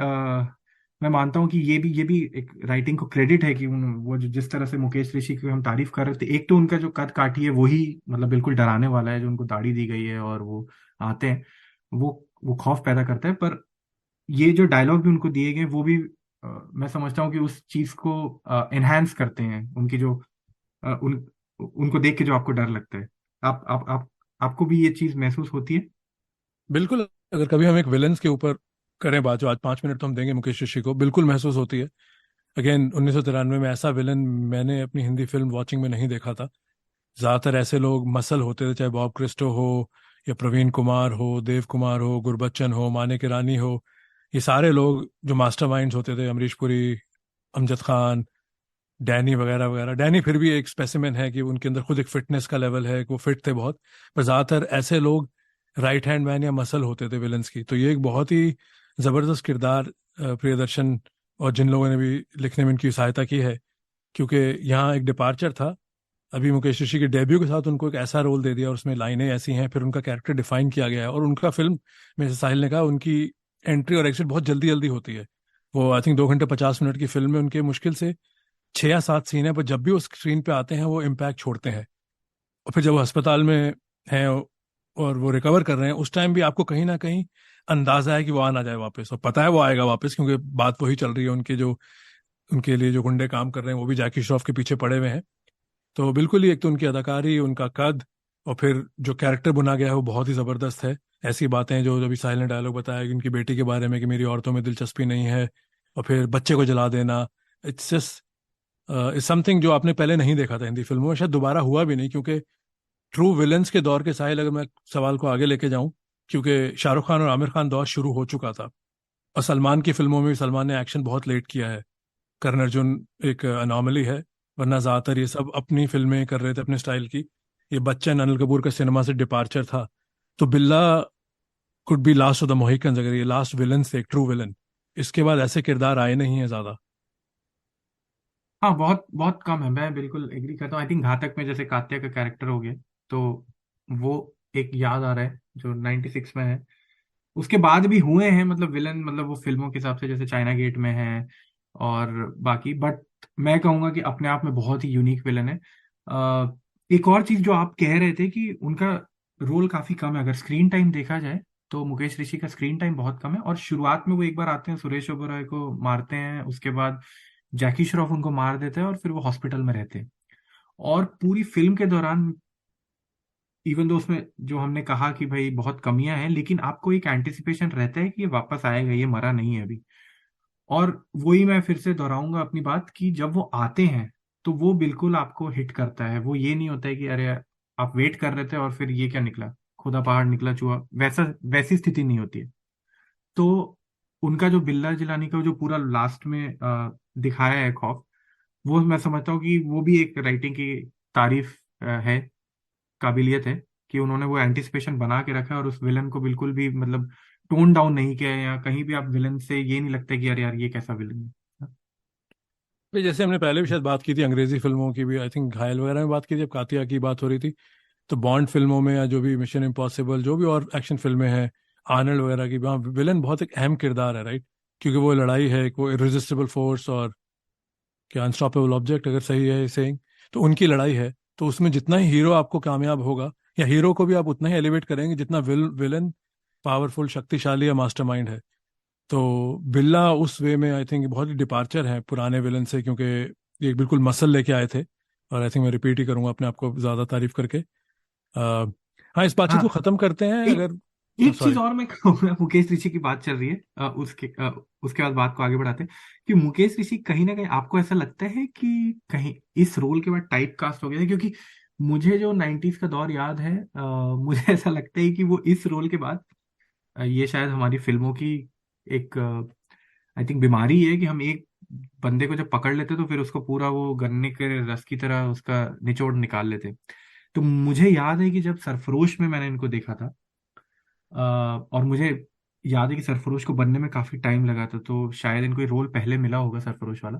मैं मानता हूँ कि ये भी एक राइटिंग को क्रेडिट है कि वो जो जिस तरह से मुकेश ऋषि की हम तारीफ कर रहे थे, एक तो उनका जो कद काठी है वही मतलब बिल्कुल डराने वाला है, जो उनको दाढ़ी दी गई है और वो आते हैं, वो खौफ पैदा करता है। पर ये जो डायलॉग भी उनको दिए गए वो भी मैं समझता हूँ कि उस चीज को एनहांस करते हैं, उनकी जो उनको देख के जो आपको डर लगता है। आप आपको भी ये चीज महसूस होती है? बिल्कुल, अगर कभी हम एक विलन्स के ऊपर करें बात, जो आज 5 मिनट तो हम देंगे मुकेश ऋषि को, बिल्कुल महसूस होती है। अगेन 1993 में ऐसा विलन मैंने अपनी हिंदी फिल्म वॉचिंग में नहीं देखा था। ज्यादातर ऐसे लोग मसल होते थे, चाहे बॉब क्रिस्टो हो या प्रवीण कुमार हो, देव कुमार हो, गुरबच्चन हो, मानिक ईरानी हो, ये सारे लोग जो मास्टरमाइंड्स होते थे, अमरीश पुरी, अमजद खान, डैनी वगैरह वगैरह। डैनी फिर भी एक स्पेसिमेन है कि उनके अंदर खुद एक फिटनेस का लेवल है, कि वो फिट थे बहुत, पर ज्यादातर ऐसे लोग राइट हैंड मैन या मसल होते थे विलन्स की। तो ये एक बहुत ही जबरदस्त किरदार प्रियदर्शन और जिन लोगों ने भी लिखने में इनकी सहायता की है, क्योंकि यहाँ एक डिपार्चर था। अभी मुकेश ऋषि के डेब्यू के साथ उनको एक ऐसा रोल दे दिया और उसमें लाइनें ऐसी हैं, फिर उनका कैरेक्टर डिफाइन किया गया है, और उनका फिल्म में जैसे साहिल ने कहा, उनकी एंट्री और एग्जिट बहुत जल्दी जल्दी होती है। वो आई थिंक 2 घंटे 50 मिनट की फिल्म में उनके मुश्किल से 6 या 7 सीन है, पर जब भी वो स्क्रीन पे आते हैं वो इम्पैक्ट छोड़ते हैं। और फिर जब वो अस्पताल में हैं और वो रिकवर कर रहे हैं, उस टाइम भी आपको कहीं ना कहीं अंदाजा है कि वो आ ना जाए वापस, और पता है वो आएगा वापस, क्योंकि बात वही चल रही है, उनके जो उनके लिए जो गुंडे काम कर रहे हैं वो भी जैकी श्रॉफ के पीछे पड़े हुए हैं। तो बिल्कुल ही एक तो उनकी अदाकारी, उनका कद, और फिर जो कैरेक्टर बुना गया है वो बहुत ही जबरदस्त है। ऐसी बातें जो अभी साहिल ने डायलॉग बताया कि उनकी बेटी के बारे में कि मेरी औरतों में दिलचस्पी नहीं है, और फिर बच्चे को जला देना, इट्स जस्ट इज समथिंग जो आपने पहले नहीं देखा था हिंदी फिल्मों में, शायद दोबारा हुआ भी नहीं, क्योंकि ट्रू विलेंस के दौर के साहिल, अगर मैं सवाल को आगे लेके जाऊं, क्योंकि शाहरुख खान और आमिर खान दौर शुरू हो चुका था, और सलमान की फिल्मों में भी सलमान ने एक्शन बहुत लेट किया है। करण अर्जुन एक अनोमली है, वरना ज्यादातर ये सब अपनी फिल्में कर रहे थे अपने स्टाइल की। ये बच्चन अनिल कपूर का सिनेमा से डिपार्चर था। तो Billa could be last of the Mohicans, अगर ये लास्ट विलन थे, ट्रू विलन। इसके बाद ऐसे किरदार आए नहीं है ज्यादा। हाँ, बहुत बहुत कम है, मैं बिल्कुल एग्री करता हूँ। आई थिंक घातक में जैसे कात्या का कैरेक्टर हो गया, तो वो एक याद आ रहा है जो 96 में है। उसके बाद भी हुए हैं मतलब विलन, मतलब वो फिल्मों के हिसाब से जैसे चाइना गेट में है और बाकी, बट मैं कहूंगा कि अपने आप में बहुत ही यूनिक विलन है। एक और चीज जो आप कह रहे थे कि उनका रोल काफी कम है, अगर स्क्रीन टाइम देखा जाए तो मुकेश ऋषि का स्क्रीन टाइम बहुत कम है। और शुरुआत में वो एक बार आते हैं, सुरेश ओबेरॉय को मारते हैं, उसके बाद जैकी श्रॉफ उनको मार देते हैं और फिर वो हॉस्पिटल में रहते हैं। और पूरी फिल्म के दौरान, इवन दो उसमें जो हमने कहा कि भाई बहुत कमियां हैं, लेकिन आपको एक एंटिसिपेशन रहता है कि ये वापस आएगा, ये मरा नहीं है अभी। और वही मैं फिर से दोहराऊंगा अपनी बात कि जब वो आते हैं तो वो बिल्कुल आपको हिट करता है। वो ये नहीं होता है कि अरे आप वेट कर रहे थे और फिर ये क्या निकला, खुदा पहाड़ निकला चूहा, वैसा वैसी स्थिति नहीं होती है। तो उनका जो बिल्ला जिलानी का जो पूरा लास्ट में दिखाया है खौफ, वो मैं समझता हूँ कि वो भी एक राइटिंग की तारीफ है, काबिलियत है, कि उन्होंने वो एंटिसिपेशन बना के रखा है और उस विलन को बिल्कुल भी मतलब टोन डाउन नहीं किया है, या कहीं भी आप विलन से ये नहीं लगता कि अरे यार ये कैसा विलन है। भाई जैसे हमने पहले भी शायद बात की थी अंग्रेजी फिल्मों की भी, आई थिंक घायल वगैरह में बात की थी, जब कातिया की बात हो रही थी। तो बॉन्ड फिल्मों में या जो भी मिशन इम्पॉसिबल, जो भी और एक्शन फिल्में हैं, आर्नल्ड वगैरह की, वहाँ विलन बहुत एक अहम किरदार है, राइट? क्योंकि वो लड़ाई है एक, वो इररेजिस्टिबल फोर्स और क्या अनस्टॉपेबल ऑब्जेक्ट, अगर सही है सेइंग, तो उनकी लड़ाई है। तो उसमें जितना ही हीरो आपको कामयाब होगा, या हीरो को भी आप उतना ही एलिवेट करेंगे जितना विलन पावरफुल, शक्तिशाली या मास्टरमाइंड है। तो बिल्ला उस वे में आई थिंक बहुत ही डिपार्चर है पुराने विलन से, क्योंकि ये बिल्कुल मसल लेके आए थे। और आई थिंक मैं रिपीट ही करूंगा अपने आप को ज्यादा तारीफ करके। हाँ, इस बातचीत हाँ, को खत्म करते हैं एक अगर। एक चीज सॉरी। और मैं कहूंगा, मुकेश ऋषि की बात चल रही है, उसके बाद बात को आगे बढ़ाते हैं कि मुकेश ऋषि कहीं ना कहीं आपको ऐसा लगता है कि कहीं इस रोल के बाद टाइप कास्ट हो गए थे, क्योंकि मुझे जो 90s का दौर याद है, मुझे ऐसा लगता है कि वो इस रोल के बाद, ये शायद हमारी फिल्मों की एक आई थिंक बीमारी है कि हम एक बंदे को जब पकड़ लेते तो फिर उसको पूरा वो गन्ने के रस की तरह उसका निचोड़ निकाल लेते। तो मुझे याद है कि जब सरफरोश में मैंने इनको देखा था, और मुझे याद है कि सरफरोश को बनने में काफी टाइम लगा था, तो शायद इनको ये रोल पहले मिला होगा सरफरोश वाला।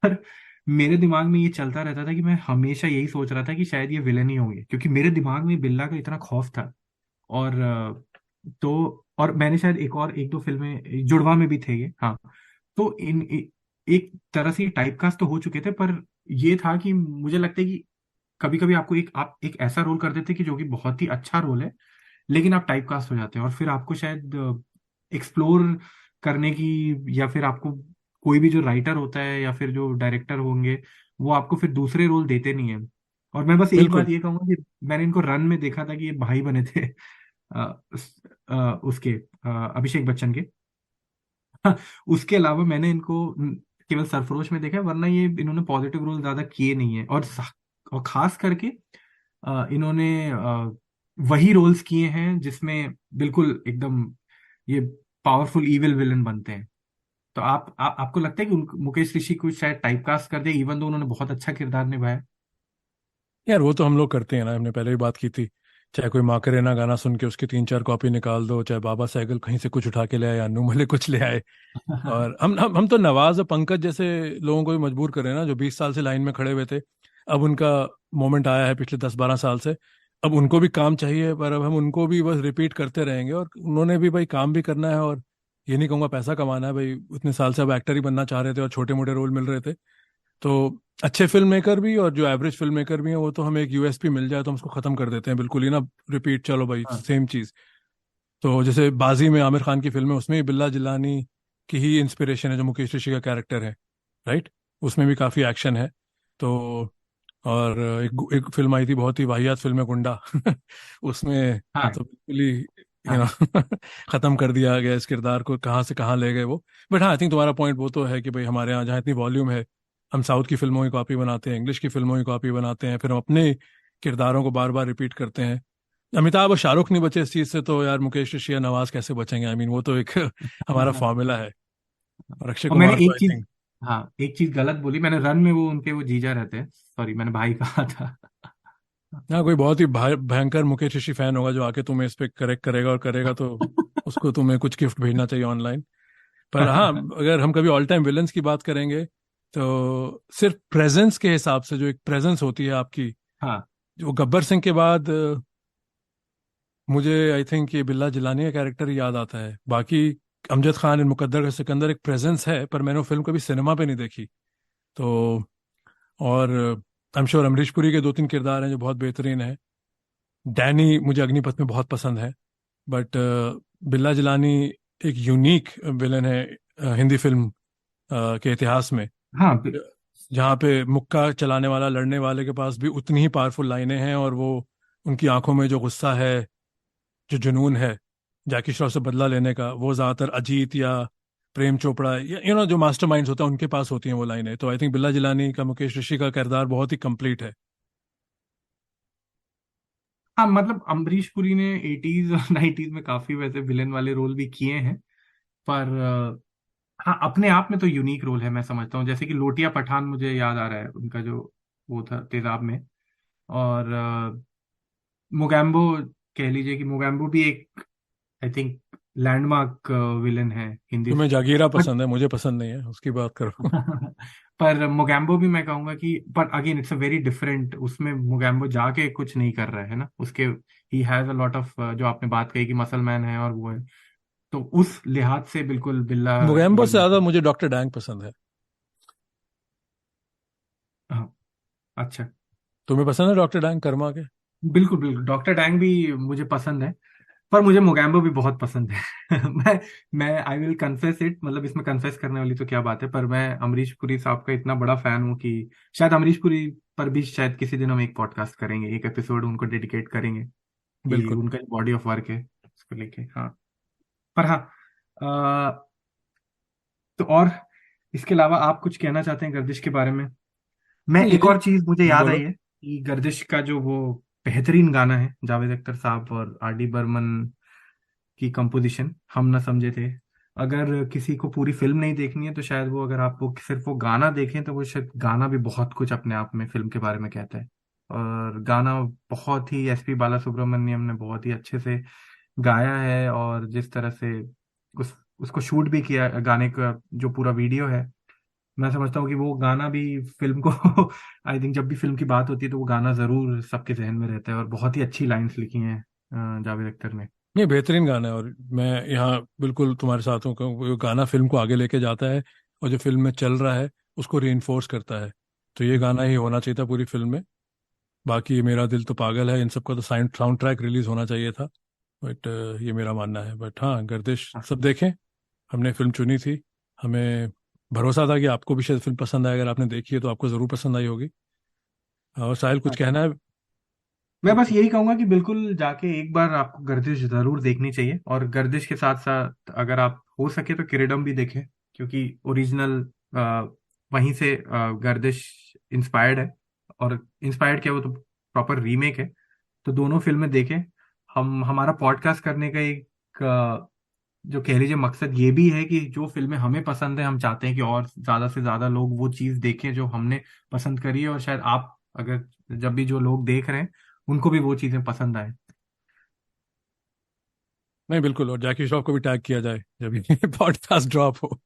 पर मेरे दिमाग में ये चलता रहता था कि मैं हमेशा यही सोच रहा था कि शायद ये विलन ही होंगे, क्योंकि मेरे दिमाग में बिल्ला का इतना खौफ था। और और मैंने शायद एक दो फिल्में जुड़वा में भी थे ये, हाँ। तो एक तरह से टाइप कास्ट तो हो चुके थे, पर ये था कि मुझे लगता है कि कभी कभी आप एक ऐसा रोल कर देते कि जो कि बहुत ही अच्छा रोल है, लेकिन आप टाइप कास्ट हो जाते हैं और फिर आपको शायद एक्सप्लोर करने की, या फिर आपको कोई भी जो राइटर होता है या फिर जो डायरेक्टर होंगे, वो आपको फिर दूसरे रोल देते नहीं है। और मैं बस एक बात बिल्कुल। ये कहूंगा कि मैंने इनको रन में देखा था कि ये भाई बने थे उसके अभिषेक बच्चन के। उसके अलावा मैंने इनको केवल सरफरोश में देखा है, वरना ये इन्होंने पॉजिटिव रोल ज्यादा किए नहीं है। और खास करके इन्होंने वही रोल्स किए हैं जिसमें बिल्कुल एकदम ये पावरफुल इविल विलन बनते हैं। तो आपको लगता है कि मुकेश ऋषि को शायद टाइपकास्ट कर दिया, इवन दो उन्होंने बहुत अच्छा किरदार निभाया। यार वो तो हम लोग करते हैं ना, हमने पहले भी बात की थी। चाहे कोई माकरेना गाना सुन के उसकी 3-4 कॉपी निकाल दो, चाहे बाबा साइकिल कहीं से कुछ उठा के ले आए, या अन्नू मलिक कुछ ले आए। और हम तो नवाज और पंकज जैसे लोगों को भी मजबूर कर रहे हैं ना, जो 20 साल से लाइन में खड़े हुए थे। अब उनका मोमेंट आया है पिछले 10-12 साल से। अब उनको भी काम चाहिए, पर अब हम उनको भी बस रिपीट करते रहेंगे, और उन्होंने भी भाई काम भी करना है, और ये नहीं कहूँगा पैसा कमाना है भाई। उतने साल से अब एक्टर ही बनना चाह रहे थे और छोटे मोटे रोल मिल रहे थे। तो अच्छे फिल्म मेकर भी और जो एवरेज फिल्म मेकर भी हैं, वो तो हमें एक यूएसपी मिल जाए तो हम उसको खत्म कर देते हैं बिल्कुल ही ना। रिपीट, चलो भाई हाँ, सेम चीज। तो जैसे बाजी में आमिर खान की फिल्म है, उसमें भी बिल्ला जिलानी की ही इंस्पिरेशन है, जो मुकेश ऋषि का कैरेक्टर है, राइट? उसमें भी काफी एक्शन है। तो और एक फिल्म आई थी, बहुत ही वाहियात फिल्म है, गुंडा। उसमें हाँ, तो बिल्कुल ही हाँ, खत्म कर दिया गया इस किरदार को, कहाँ से कहाँ ले गए वो। बट हाँ, आई थिंक तुम्हारा पॉइंट वो तो है कि भाई हमारे यहाँ जहाँ इतनी वॉल्यूम है, हम साउथ की फिल्मों की कॉपी बनाते हैं, इंग्लिश की फिल्मों की कॉपी बनाते हैं, फिर हम अपने किरदारों को बार बार रिपीट करते हैं। अमिताभ और शाहरुख नहीं बचे इस चीज से, तो यार मुकेश ऋषि या नवाज कैसे बचेंगे? आई मीन वो तो एक हमारा फॉर्मूला है। और अक्षय और मैंने कुमार तो एक आई चीज, थिंक, हाँ एक चीज गलत बोली मैंने, रन में वो उनके वो जीजा रहते हैं, सॉरी मैंने भाई कहा था। हाँ कोई बहुत ही भयंकर मुकेश ऋषि फैन होगा जो आके तुम्हें इस पे करेक्ट करेगा, और करेगा तो उसको तुम्हें कुछ गिफ्ट भेजना चाहिए ऑनलाइन। पर हाँ, अगर हम कभी ऑल टाइम विलन्स की बात करेंगे तो सिर्फ प्रेजेंस के हिसाब से, जो एक प्रेजेंस होती है आपकी, हाँ जो गब्बर सिंह के बाद मुझे आई थिंक ये बिल्ला जिलानी का कैरेक्टर ही याद आता है। बाकी अमजद खान इन मुकद्दर का सिकंदर एक प्रेजेंस है, पर मैंने वो फिल्म कभी सिनेमा पे नहीं देखी। तो और I am sure Amrish Puri के दो तीन किरदार हैं जो बहुत बेहतरीन है। डैनी मुझे अग्निपथ में बहुत पसंद है, बट बिल्ला जिलानी एक यूनिक विलन है हिंदी फिल्म के इतिहास में। हाँ जहाँ पे मुक्का चलाने वाला, लड़ने वाले के पास भी उतनी ही पावरफुल लाइनें हैं, और वो उनकी आंखों में जो गुस्सा है, जो जुनून है जैकी श्रॉफ से बदला लेने का, वो ज्यादातर अजीत या प्रेम चोपड़ा या जो मास्टरमाइंड्स होता है उनके पास होती हैं वो लाइनें। तो आई थिंक बिल्ला जिलानी का मुकेश ऋषि का किरदार बहुत ही कंप्लीट है। हाँ, मतलब अमरीश पुरी ने 80s और 90s में काफी वैसे विलेन वाले रोल भी किए हैं, पर हाँ अपने आप में तो यूनिक रोल है मैं समझता हूँ। जैसे कि लोटिया पठान मुझे याद आ रहा है उनका जो वो था तेजाब में, और मोगैम्बो, कह लीजिए कि मोगैम्बो भी एक आई थिंक लैंडमार्क विलेन है हिंदी। तुम्हें जागीरा बट पसंद है, मुझे पसंद नहीं है, उसकी बात करो। पर मोगैम्बो भी मैं कहूंगा कि, पर again it's a very different, उसमें मोगैम्बो जाके कुछ नहीं कर रहा है ना उसके, he has a lot of, जो आपने बात कही कि मसल मैन है और वो है, तो उस लिहाज से बिल्कुल बिल्ला मुगैम्बो से ये। ज्यादा मुझे डॉक्टर डैंग पसंद है। हाँ अच्छा, तुम्हें पसंद है डॉक्टर डैंग कर्मा के? बिल्कुल बिल्कुल डॉक्टर डैंग भी मुझे पसंद है, पर मुझे मोगैम्बो भी बहुत पसंद है। मैं आई विल कन्फेस इट, मतलब इसमें कन्फेस करने वाली तो क्या बात है, पर मैं अमरीश पुरी साहब का इतना बड़ा फैन हूँ कि शायद अमरीश पुरी पर भी शायद किसी दिन हम एक पॉडकास्ट करेंगे, एक एपिसोड उनको डेडिकेट करेंगे कि बिल्कुल। उनका बॉडी ऑफ वर्क है उसको लेके। हाँ पर हाँ, अ, तो और इसके अलावा आप कुछ कहना चाहते हैं गर्दिश के बारे में? मैं एक यही, और चीज मुझे याद आई बोलो। है कि गर्दिश का जो वो बेहतरीन गाना है, जावेद अख्तर साहब और आर डी बर्मन की कंपोजिशन, हम ना समझे थे। अगर किसी को पूरी फिल्म नहीं देखनी है तो शायद वो, अगर आप वो सिर्फ वो गाना देखें तो वो शायद गाना भी बहुत कुछ अपने आप में फिल्म के बारे में कहता है। और गाना बहुत ही एस पी बाला सुब्रमण्यम ने बहुत ही अच्छे से गाया है, और जिस तरह से उसको शूट भी किया, गाने का जो पूरा वीडियो है, मैं समझता हूँ कि वो गाना भी फिल्म को आई थिंक जब भी फिल्म की बात होती है तो वो गाना जरूर सबके जहन में रहता है, और बहुत ही अच्छी लाइंस लिखी हैं जावेद अख्तर ने। ये बेहतरीन गाना है, और मैं यहाँ बिल्कुल तुम्हारे साथ हूँ, क्योंकि वो गाना फिल्म को आगे लेके जाता है, और जो फिल्म में चल रहा है उसको री करता है। तो ये गाना ही होना चाहिए था पूरी फिल्म में। बाकी मेरा दिल तो पागल है, इन सबका तो साउंड ट्रैक रिलीज होना चाहिए था। बट ये मेरा मानना है। बट हाँ, गर्दिश हाँ सब देखें, हमने फिल्म चुनी थी, हमें भरोसा था कि आपको भी शायद फिल्म पसंद आए। अगर आपने देखी है तो आपको ज़रूर पसंद आई होगी। और साहिल कुछ हाँ। कहना है? मैं बस यही कहूंगा कि बिल्कुल जाके एक बार आपको गर्दिश जरूर देखनी चाहिए, और गर्दिश के साथ साथ अगर आप हो सके तो किरीडम भी देखें, क्योंकि ओरिजिनल वहीं से गर्दिश इंस्पायर्ड है, और इंस्पायर्ड क्या, वो तो प्रॉपर रीमेक है। तो दोनों फिल्में देखें। हम हमारा पॉडकास्ट करने का एक जो कह लीजिए मकसद ये भी है कि जो फिल्में हमें पसंद है हम चाहते हैं कि और ज्यादा से ज्यादा लोग वो चीज देखें जो हमने पसंद करी है, और शायद आप अगर जब भी जो लोग देख रहे हैं उनको भी वो चीजें पसंद आए। नहीं बिल्कुल, और जैकी श्रॉफ को भी टैग किया जाए जब ये पॉडकास्ट ड्रॉप हो।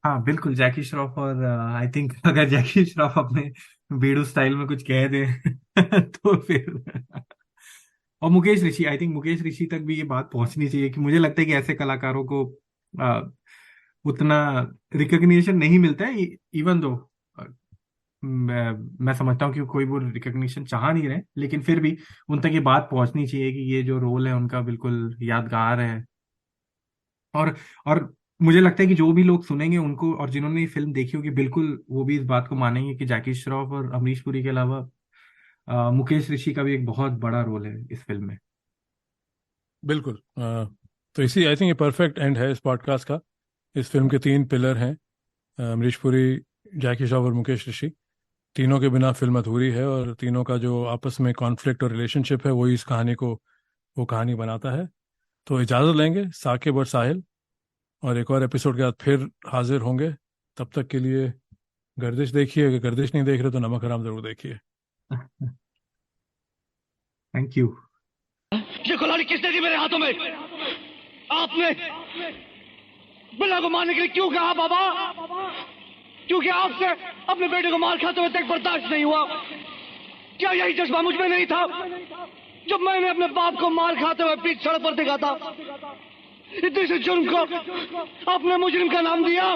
हाँ बिल्कुल, जैकी श्रॉफ, और आई थिंक अगर जैकी श्रॉफ अपने बीड़ू स्टाइल में कुछ कह दे तो फिर और मुकेश ऋषि, आई थिंक मुकेश ऋषि तक भी ये बात पहुंचनी चाहिए कि मुझे लगता है कि ऐसे कलाकारों को अ, उतना रिकग्निशन नहीं मिलता है, इवन दो मैं समझता हूँ कि कोई वो रिकग्निशन चाह नहीं रहे, लेकिन फिर भी उन तक ये बात पहुंचनी चाहिए कि ये जो रोल है उनका बिल्कुल यादगार है। और और मुझे लगता है कि जो भी लोग सुनेंगे उनको, और जिन्होंने ये फिल्म देखी होगी, बिल्कुल वो भी इस बात को मानेंगे कि जैकी श्रॉफ और अमरीश पुरी के अलावा मुकेश ऋषि का भी एक बहुत बड़ा रोल है इस फिल्म में। बिल्कुल। तो इसी आई थिंक ये परफेक्ट एंड है इस पॉडकास्ट का। इस फिल्म के तीन पिलर हैं, अमरीश पुरी, जैकी श्रॉफ और मुकेश ऋषि। तीनों के बिना फिल्म अधूरी है, और तीनों का जो आपस में कॉन्फ्लिक्ट और रिलेशनशिप है वही इस कहानी को, वो कहानी बनाता है। तो इजाज़त लेंगे साकिब और साहिल, और एक और एपिसोड के बाद फिर हाजिर होंगे। तब तक के लिए गर्दिश देखिए, अगर गर्दिश नहीं देख रहे तो नमक हराम जरूर देखिए। Thank you. ये कुल्हाड़ी किसने दी मेरे हाथों में? आपने बिल्ला को मारने के लिए क्यों कहा बाबा? क्योंकि आपसे अपने बेटे को मार खाते हुए तक बर्दाश्त नहीं हुआ। क्या यही जज्बा मुझ में नहीं था जब मैंने अपने बाप को मार खाते हुए बीच सड़क पर देखा था? इतने से जुर्म को आपने मुजरिम का नाम दिया।